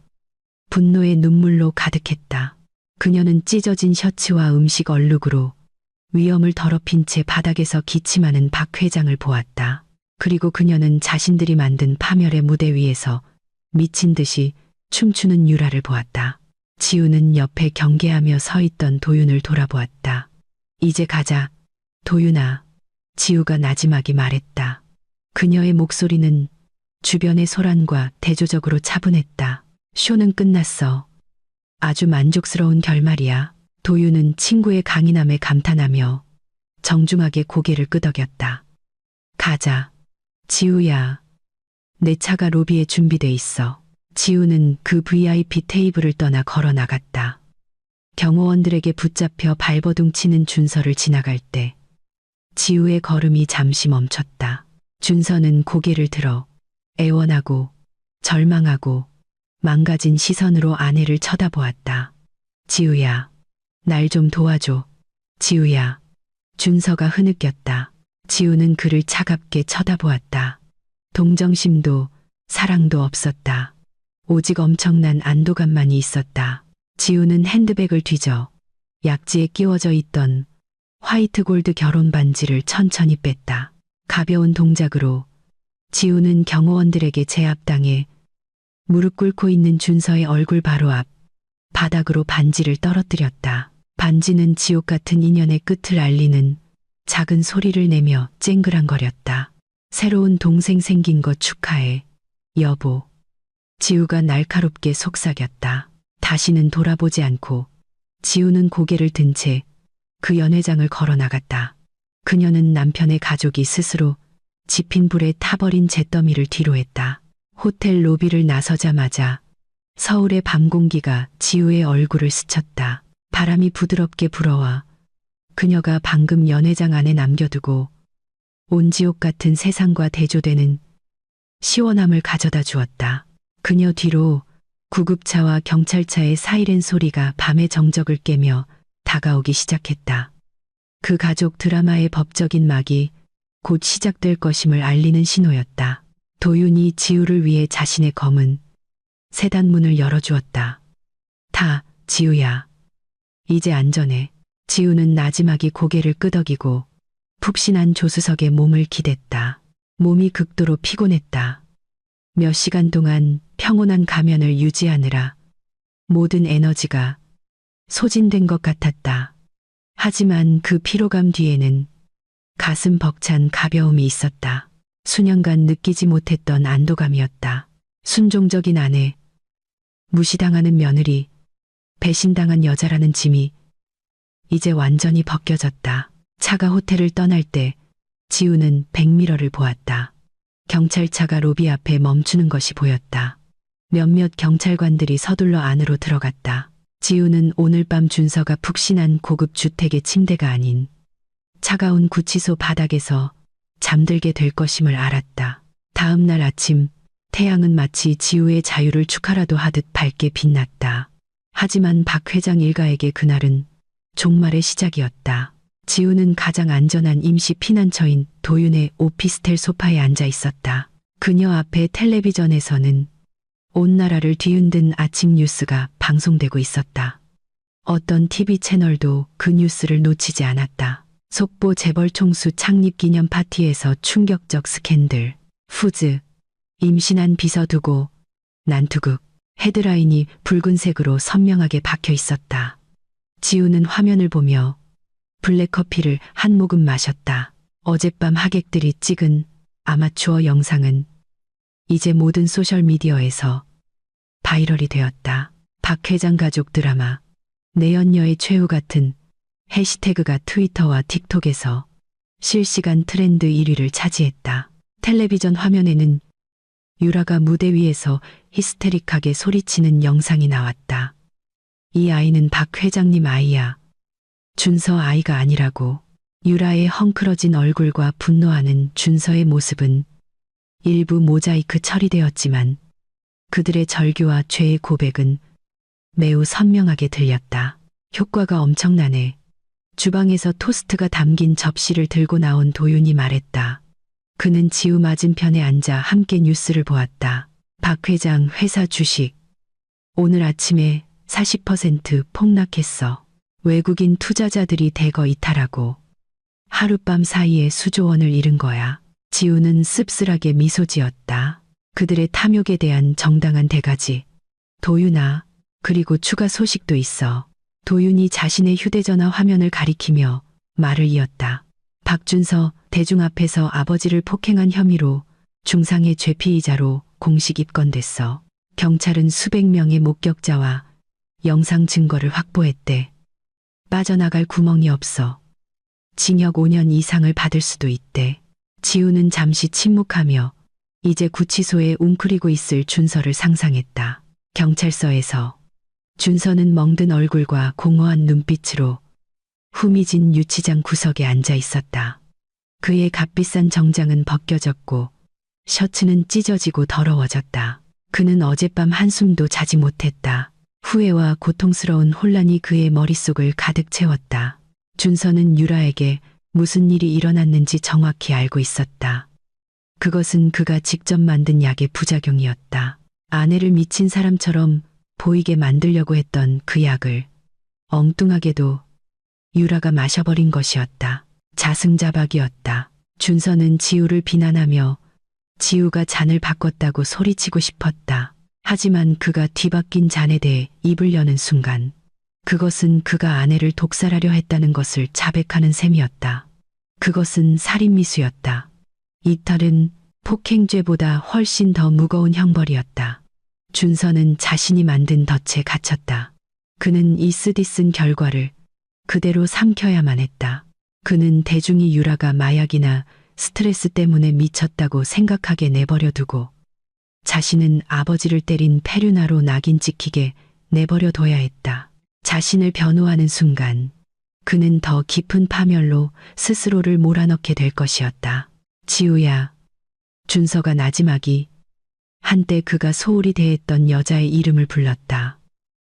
분노의 눈물로 가득했다. 그녀는 찢어진 셔츠와 음식 얼룩으로 위험을 더럽힌 채 바닥에서 기침하는 박 회장을 보았다. 그리고 그녀는 자신들이 만든 파멸의 무대 위에서 미친 듯이 춤추는 유라를 보았다. 지우는 옆에 경계하며 서 있던 도윤을 돌아보았다. 이제 가자, 도윤아. 지우가 나지막이 말했다. 그녀의 목소리는 주변의 소란과 대조적으로 차분했다. 쇼는 끝났어. 아주 만족스러운 결말이야. 도윤은 친구의 강인함에 감탄하며 정중하게 고개를 끄덕였다. 가자. 지우야. 내 차가 로비에 준비돼 있어. 지우는 그 VIP 테이블을 떠나 걸어 나갔다. 경호원들에게 붙잡혀 발버둥 치는 준서를 지나갈 때 지우의 걸음이 잠시 멈췄다. 준서는 고개를 들어 애원하고 절망하고 망가진 시선으로 아내를 쳐다보았다. 지우야, 날 좀 도와줘. 지우야. 준서가 흐느꼈다. 지우는 그를 차갑게 쳐다보았다. 동정심도 사랑도 없었다. 오직 엄청난 안도감만이 있었다. 지우는 핸드백을 뒤져 약지에 끼워져 있던 화이트 골드 결혼 반지를 천천히 뺐다. 가벼운 동작으로 지우는 경호원들에게 제압당해 무릎 꿇고 있는 준서의 얼굴 바로 앞 바닥으로 반지를 떨어뜨렸다. 반지는 지옥 같은 인연의 끝을 알리는 작은 소리를 내며 쨍그랑거렸다. 새로운 동생 생긴 거 축하해, 여보. 지우가 날카롭게 속삭였다. 다시는 돌아보지 않고 지우는 고개를 든 채 그 연회장을 걸어 나갔다. 그녀는 남편의 가족이 스스로 지핀 불에 타버린 잿더미를 뒤로했다. 호텔 로비를 나서자마자 서울의 밤 공기가 지우의 얼굴을 스쳤다. 바람이 부드럽게 불어와 그녀가 방금 연회장 안에 남겨두고 온 지옥 같은 세상과 대조되는 시원함을 가져다 주었다. 그녀 뒤로 구급차와 경찰차의 사이렌 소리가 밤의 정적을 깨며 다가오기 시작했다. 그 가족 드라마의 법적인 막이 곧 시작될 것임을 알리는 신호였다. 도윤이 지우를 위해 자신의 검은 세단 문을 열어주었다. 타, 지우야. 이제 안전해. 지우는 나지막이 고개를 끄덕이고 푹신한 조수석에 몸을 기댔다. 몸이 극도로 피곤했다. 몇 시간 동안 평온한 가면을 유지하느라 모든 에너지가 소진된 것 같았다. 하지만 그 피로감 뒤에는 가슴 벅찬 가벼움이 있었다. 수년간 느끼지 못했던 안도감이었다. 순종적인 아내, 무시당하는 며느리, 배신당한 여자라는 짐이 이제 완전히 벗겨졌다. 차가 호텔을 떠날 때 지우는 백미러를 보았다. 경찰차가 로비 앞에 멈추는 것이 보였다. 몇몇 경찰관들이 서둘러 안으로 들어갔다. 지우는 오늘 밤 준서가 푹신한 고급 주택의 침대가 아닌 차가운 구치소 바닥에서 잠들게 될 것임을 알았다. 다음 날 아침 태양은 마치 지우의 자유를 축하라도 하듯 밝게 빛났다. 하지만 박 회장 일가에게 그날은 종말의 시작이었다. 지우는 가장 안전한 임시 피난처인 도윤의 오피스텔 소파에 앉아 있었다. 그녀 앞에 텔레비전에서는 온 나라를 뒤흔든 아침 뉴스가 방송되고 있었다. 어떤 TV 채널도 그 뉴스를 놓치지 않았다. 속보 재벌 총수 창립 기념 파티에서 충격적 스캔들. 푸즈. 임신한 비서 두고 난투극. 헤드라인이 붉은색으로 선명하게 박혀 있었다. 지우는 화면을 보며 블랙커피를 한 모금 마셨다. 어젯밤 하객들이 찍은 아마추어 영상은 이제 모든 소셜미디어에서 바이럴이 되었다. 박 회장 가족 드라마, 내연녀의 최후 같은 해시태그가 트위터와 틱톡에서 실시간 트렌드 1위를 차지했다. 텔레비전 화면에는 유라가 무대 위에서 히스테릭하게 소리치는 영상이 나왔다. 이 아이는 박 회장님 아이야. 준서 아이가 아니라고. 유라의 헝클어진 얼굴과 분노하는 준서의 모습은 일부 모자이크 처리되었지만 그들의 절규와 죄의 고백은 매우 선명하게 들렸다. 효과가 엄청나네. 주방에서 토스트가 담긴 접시를 들고 나온 도윤이 말했다. 그는 지우 맞은편에 앉아 함께 뉴스를 보았다. 박 회장 회사 주식 오늘 아침에 40% 폭락했어. 외국인 투자자들이 대거 이탈하고 하룻밤 사이에 수조 원을 잃은 거야. 지우는 씁쓸하게 미소 지었다. 그들의 탐욕에 대한 정당한 대가지. 도윤아, 그리고 추가 소식도 있어. 도윤이 자신의 휴대전화 화면을 가리키며 말을 이었다. 박준서 대중 앞에서 아버지를 폭행한 혐의로 중상의 죄피의자로 공식 입건됐어. 경찰은 수백 명의 목격자와 영상 증거를 확보했대. 빠져나갈 구멍이 없어. 징역 5년 이상을 받을 수도 있대. 지우는 잠시 침묵하며 이제 구치소에 웅크리고 있을 준서를 상상했다. 경찰서에서 준서는 멍든 얼굴과 공허한 눈빛으로 후미진 유치장 구석에 앉아 있었다. 그의 값비싼 정장은 벗겨졌고 셔츠는 찢어지고 더러워졌다. 그는 어젯밤 한숨도 자지 못했다. 후회와 고통스러운 혼란이 그의 머릿속을 가득 채웠다. 준서는 유라에게 무슨 일이 일어났는지 정확히 알고 있었다. 그것은 그가 직접 만든 약의 부작용이었다. 아내를 미친 사람처럼 보이게 만들려고 했던 그 약을 엉뚱하게도 유라가 마셔버린 것이었다. 자승자박이었다. 준서는 지우를 비난하며 지우가 잔을 바꿨다고 소리치고 싶었다. 하지만 그가 뒤바뀐 잔에 대해 입을 여는 순간 그것은 그가 아내를 독살하려 했다는 것을 자백하는 셈이었다. 그것은 살인미수였다. 이탈은 폭행죄보다 훨씬 더 무거운 형벌이었다. 준서는 자신이 만든 덫에 갇혔다. 그는 이 쓰디쓴 결과를 그대로 삼켜야만 했다. 그는 대중이 유라가 마약이나 스트레스 때문에 미쳤다고 생각하게 내버려 두고 자신은 아버지를 때린 페류나로 낙인 찍히게 내버려 둬야 했다. 자신을 변호하는 순간 그는 더 깊은 파멸로 스스로를 몰아넣게 될 것이었다. 지우야. 준서가 나지막이 한때 그가 소홀히 대했던 여자의 이름을 불렀다.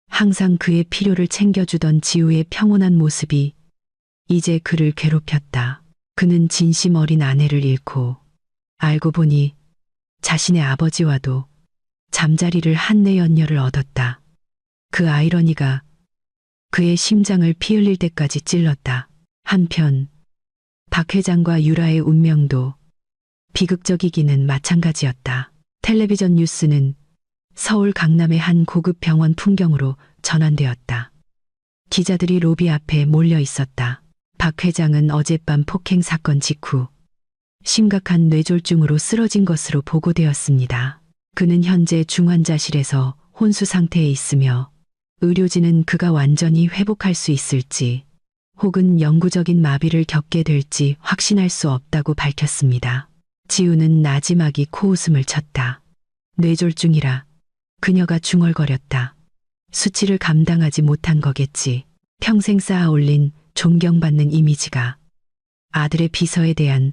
항상 그의 필요를 챙겨주던 지우의 평온한 모습이 이제 그를 괴롭혔다. 그는 진심 어린 아내를 잃고 알고 보니 자신의 아버지와도 잠자리를 한 내연녀를 얻었다. 그 아이러니가 그의 심장을 피 흘릴 때까지 찔렀다. 한편 박 회장과 유라의 운명도 비극적이기는 마찬가지였다. 텔레비전 뉴스는 서울 강남의 한 고급 병원 풍경으로 전환되었다. 기자들이 로비 앞에 몰려 있었다. 박 회장은 어젯밤 폭행 사건 직후 심각한 뇌졸중으로 쓰러진 것으로 보고되었습니다. 그는 현재 중환자실에서 혼수 상태에 있으며 의료진은 그가 완전히 회복할 수 있을지 혹은 영구적인 마비를 겪게 될지 확신할 수 없다고 밝혔습니다. 지우는 나지막이 코웃음을 쳤다. 뇌졸중이라. 그녀가 중얼거렸다. 수치를 감당하지 못한 거겠지. 평생 쌓아올린 존경받는 이미지가 아들의 비서에 대한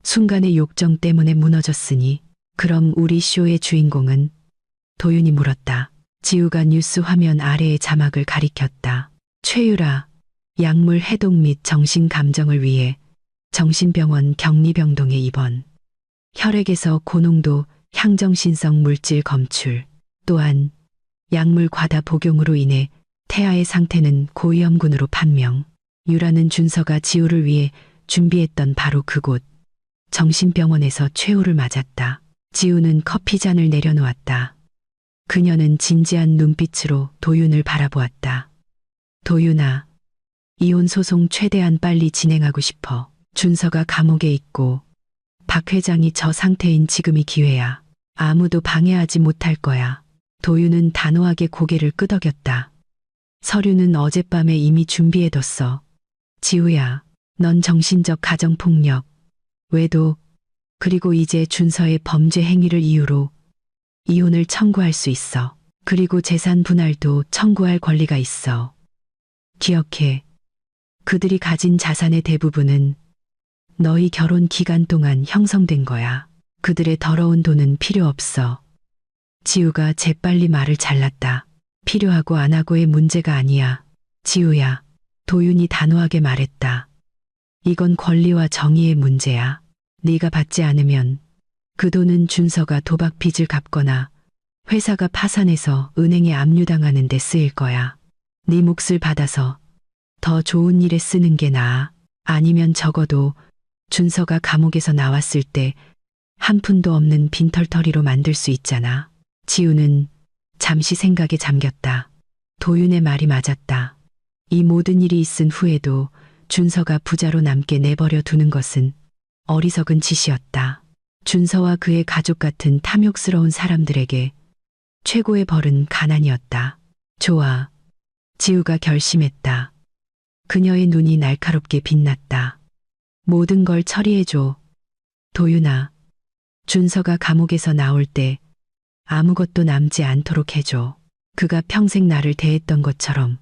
순간의 욕정 때문에 무너졌으니 그럼 우리 쇼의 주인공은? 도윤이 물었다. 지우가 뉴스 화면 아래의 자막을 가리켰다. 최유라, 약물 해독 및 정신 감정을 위해 정신병원 격리병동에 입원. 혈액에서 고농도 향정신성 물질 검출. 또한 약물 과다 복용으로 인해 태아의 상태는 고위험군으로 판명. 유라는 준서가 지우를 위해 준비했던 바로 그곳 정신병원에서 최후를 맞았다. 지우는 커피잔을 내려놓았다. 그녀는 진지한 눈빛으로 도윤을 바라보았다. 도윤아, 이혼 소송 최대한 빨리 진행하고 싶어. 준서가 감옥에 있고 박 회장이 저 상태인 지금이 기회야. 아무도 방해하지 못할 거야. 도윤은 단호하게 고개를 끄덕였다. 서류는 어젯밤에 이미 준비해뒀어. 지우야, 넌 정신적 가정폭력, 외도, 그리고 이제 준서의 범죄 행위를 이유로 이혼을 청구할 수 있어. 그리고 재산 분할도 청구할 권리가 있어. 기억해. 그들이 가진 자산의 대부분은 너희 결혼 기간 동안 형성된 거야. 그들의 더러운 돈은 필요 없어. 지우가 재빨리 말을 잘랐다. 필요하고 안 하고의 문제가 아니야. 지우야, 도윤이 단호하게 말했다. 이건 권리와 정의의 문제야. 네가 받지 않으면 그 돈은 준서가 도박 빚을 갚거나 회사가 파산해서 은행에 압류당하는 데 쓰일 거야. 네 몫을 받아서 더 좋은 일에 쓰는 게 나아. 아니면 적어도 준서가 감옥에서 나왔을 때 한 푼도 없는 빈털터리로 만들 수 있잖아. 지우는 잠시 생각에 잠겼다. 도윤의 말이 맞았다. 이 모든 일이 있은 후에도 준서가 부자로 남게 내버려 두는 것은 어리석은 짓이었다. 준서와 그의 가족 같은 탐욕스러운 사람들에게 최고의 벌은 가난이었다. 좋아. 지우가 결심했다. 그녀의 눈이 날카롭게 빛났다. 모든 걸 처리해줘. 도윤아, 준서가 감옥에서 나올 때 아무것도 남지 않도록 해줘. 그가 평생 나를 대했던 것처럼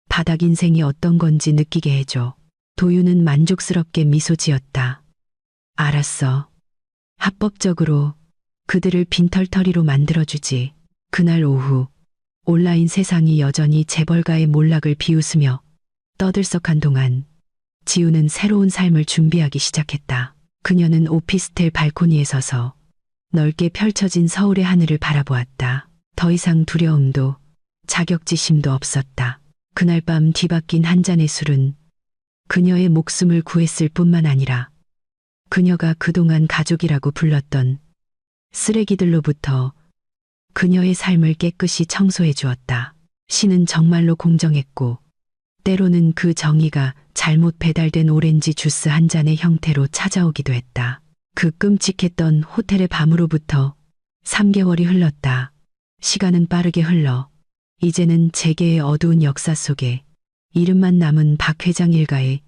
바닥 인생이 어떤 건지 느끼게 해줘. 도윤은 만족스럽게 미소 지었다. 알았어. 합법적으로 그들을 빈털터리로 만들어주지. 그날 오후 온라인 세상이 여전히 재벌가의 몰락을 비웃으며 떠들썩한 동안 지우는 새로운 삶을 준비하기 시작했다. 그녀는 오피스텔 발코니에 서서 넓게 펼쳐진 서울의 하늘을 바라보았다. 더 이상 두려움도 자격지심도 없었다. 그날 밤 뒤바뀐 한 잔의 술은 그녀의 목숨을 구했을 뿐만 아니라 그녀가 그동안 가족이라고 불렀던 쓰레기들로부터 그녀의 삶을 깨끗이 청소해 주었다. 신은 정말로 공정했고 때로는 그 정의가 잘못 배달된 오렌지 주스 한 잔의 형태로 찾아오기도 했다. 그 끔찍했던 호텔의 밤으로부터 3개월이 흘렀다. 시간은 빠르게 흘러 이제는 재계의 어두운 역사 속에 이름만 남은 박 회장 일가의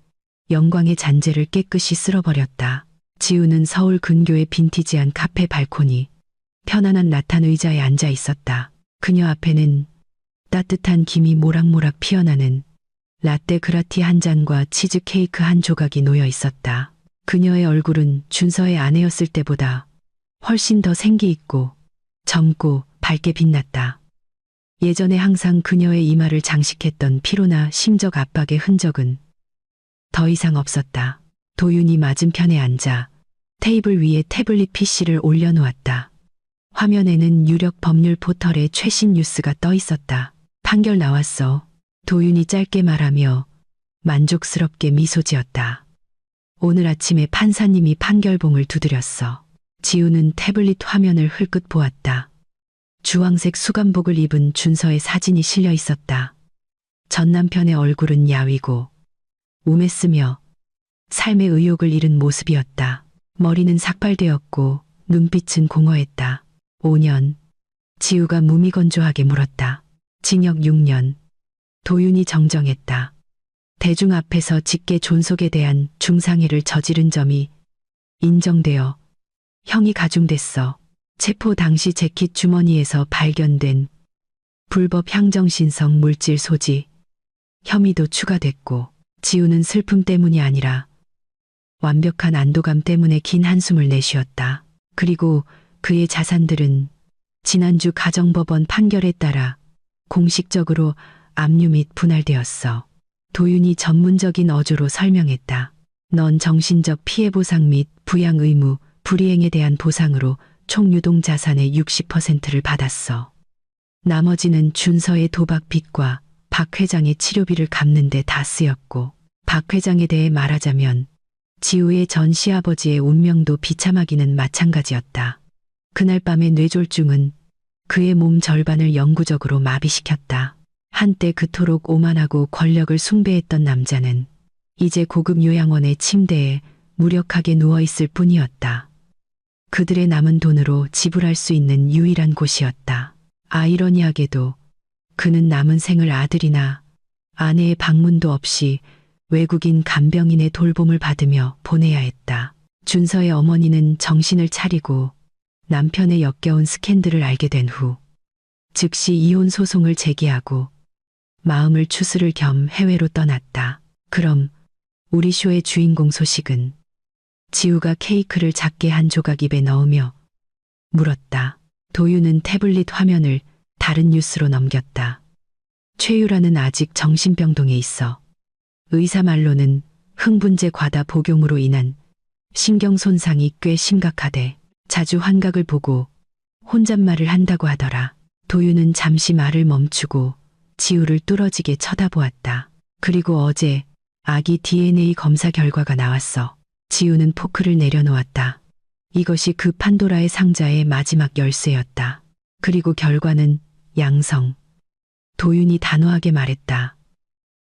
영광의 잔재를 깨끗이 쓸어버렸다. 지우는 서울 근교의 빈티지한 카페 발코니 편안한 라탄 의자에 앉아 있었다. 그녀 앞에는 따뜻한 김이 모락모락 피어나는 라떼 그라티 한 잔과 치즈 케이크 한 조각이 놓여 있었다. 그녀의 얼굴은 준서의 아내였을 때보다 훨씬 더 생기 있고 젊고 밝게 빛났다. 예전에 항상 그녀의 이마를 장식했던 피로나 심적 압박의 흔적은 더 이상 없었다. 도윤이 맞은편에 앉아 테이블 위에 태블릿 PC를 올려놓았다. 화면에는 유력 법률 포털의 최신 뉴스가 떠 있었다. 판결 나왔어. 도윤이 짧게 말하며 만족스럽게 미소 지었다. 오늘 아침에 판사님이 판결봉을 두드렸어. 지우는 태블릿 화면을 흘끗 보았다. 주황색 수감복을 입은 준서의 사진이 실려 있었다. 전 남편의 얼굴은 야위고 우매쓰며 삶의 의욕을 잃은 모습이었다. 머리는 삭발되었고 눈빛은 공허했다. 5년. 지우가 무미건조하게 물었다. 징역 6년. 도윤이 정정했다. 대중 앞에서 직계 존속에 대한 중상해를 저지른 점이 인정되어 형이 가중됐어. 체포 당시 재킷 주머니에서 발견된 불법 향정신성 물질 소지 혐의도 추가됐고 지우는 슬픔 때문이 아니라 완벽한 안도감 때문에 긴 한숨을 내쉬었다. 그리고 그의 자산들은 지난주 가정법원 판결에 따라 공식적으로 압류 및 분할되었어. 도윤이 전문적인 어조로 설명했다. 넌 정신적 피해 보상 및 부양 의무, 불이행에 대한 보상으로 총 유동 자산의 60%를 받았어. 나머지는 준서의 도박 빚과 박 회장의 치료비를 갚는 데 다 쓰였고 박 회장에 대해 말하자면 지우의 전 시아버지의 운명도 비참하기는 마찬가지였다. 그날 밤의 뇌졸중은 그의 몸 절반을 영구적으로 마비시켰다. 한때 그토록 오만하고 권력을 숭배했던 남자는 이제 고급 요양원의 침대에 무력하게 누워있을 뿐이었다. 그들의 남은 돈으로 지불할 수 있는 유일한 곳이었다. 아이러니하게도 그는 남은 생을 아들이나 아내의 방문도 없이 외국인 간병인의 돌봄을 받으며 보내야 했다. 준서의 어머니는 정신을 차리고 남편의 역겨운 스캔들을 알게 된 후 즉시 이혼 소송을 제기하고 마음을 추스를 겸 해외로 떠났다. 그럼 우리 쇼의 주인공 소식은? 지우가 케이크를 작게 한 조각 입에 넣으며 물었다. 도윤은 태블릿 화면을 다른 뉴스로 넘겼다. 최유라는 아직 정신병동에 있어. 의사 말로는 흥분제 과다 복용으로 인한 신경 손상이 꽤 심각하대. 자주 환각을 보고 혼잣말을 한다고 하더라. 도윤은 잠시 말을 멈추고 지우를 뚫어지게 쳐다보았다. 그리고 어제 아기 DNA 검사 결과가 나왔어. 지우는 포크를 내려놓았다. 이것이 그 판도라의 상자의 마지막 열쇠였다. 그리고 결과는 양성. 도윤이 단호하게 말했다.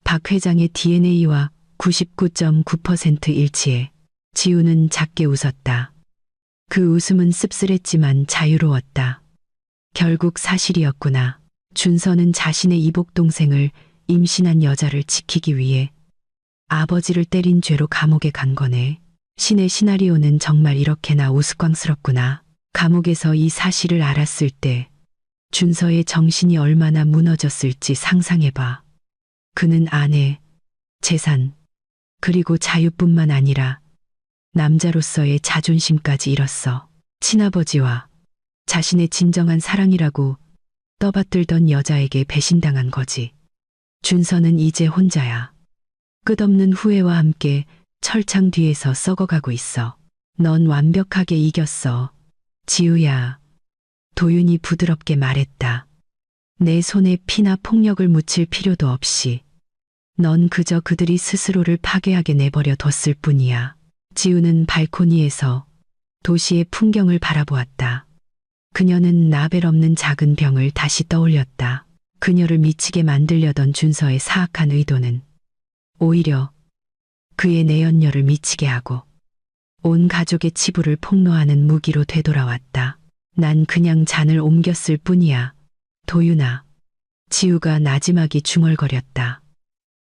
박 회장의 DNA와 99.9% 일치해. 지우는 작게 웃었다. 그 웃음은 씁쓸했지만 자유로웠다. 결국 사실이었구나. 준서는 자신의 이복 동생을 임신한 여자를 지키기 위해 아버지를 때린 죄로 감옥에 간 거네. 신의 시나리오는 정말 이렇게나 우스꽝스럽구나. 감옥에서 이 사실을 알았을 때 준서의 정신이 얼마나 무너졌을지 상상해봐. 그는 아내, 재산, 그리고 자유뿐만 아니라 남자로서의 자존심까지 잃었어. 친아버지와 자신의 진정한 사랑이라고 떠받들던 여자에게 배신당한 거지. 준서는 이제 혼자야. 끝없는 후회와 함께 철창 뒤에서 썩어가고 있어. 넌 완벽하게 이겼어. 지우야. 도윤이 부드럽게 말했다. 내 손에 피나 폭력을 묻힐 필요도 없이. 넌 그저 그들이 스스로를 파괴하게 내버려 뒀을 뿐이야. 지우는 발코니에서 도시의 풍경을 바라보았다. 그녀는 라벨 없는 작은 병을 다시 떠올렸다. 그녀를 미치게 만들려던 준서의 사악한 의도는 오히려 그의 내연녀를 미치게 하고 온 가족의 치부를 폭로하는 무기로 되돌아왔다. 난 그냥 잔을 옮겼을 뿐이야. 도윤아. 지우가 나지막이 중얼거렸다.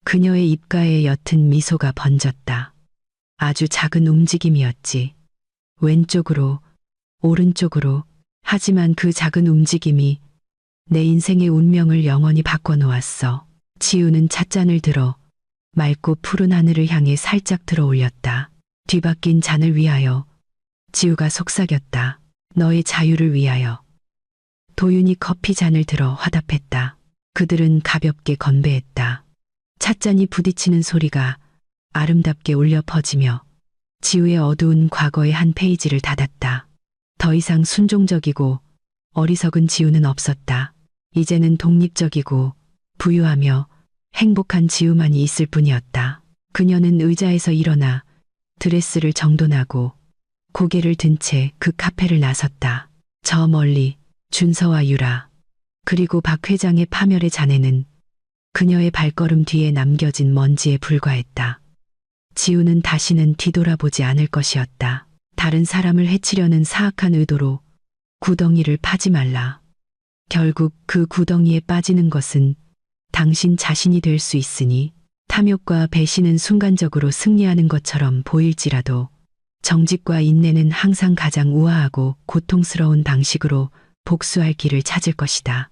그녀의 입가에 옅은 미소가 번졌다. 아주 작은 움직임이었지. 왼쪽으로, 오른쪽으로. 하지만 그 작은 움직임이 내 인생의 운명을 영원히 바꿔놓았어. 지우는 찻잔을 들어 맑고 푸른 하늘을 향해 살짝 들어 올렸다. 뒤바뀐 잔을 위하여. 지우가 속삭였다. 너의 자유를 위하여. 도윤이 커피 잔을 들어 화답했다. 그들은 가볍게 건배했다. 찻잔이 부딪히는 소리가 아름답게 울려 퍼지며 지우의 어두운 과거의 한 페이지를 닫았다. 더 이상 순종적이고 어리석은 지우는 없었다. 이제는 독립적이고 부유하며 행복한 지우만이 있을 뿐이었다. 그녀는 의자에서 일어나 드레스를 정돈하고 고개를 든 채 그 카페를 나섰다. 저 멀리 준서와 유라 그리고 박 회장의 파멸의 잔해는 그녀의 발걸음 뒤에 남겨진 먼지에 불과했다. 지우는 다시는 뒤돌아보지 않을 것이었다. 다른 사람을 해치려는 사악한 의도로 구덩이를 파지 말라. 결국 그 구덩이에 빠지는 것은 당신 자신이 될 수 있으니 탐욕과 배신은 순간적으로 승리하는 것처럼 보일지라도 정직과 인내는 항상 가장 우아하고 고통스러운 방식으로 복수할 길을 찾을 것이다.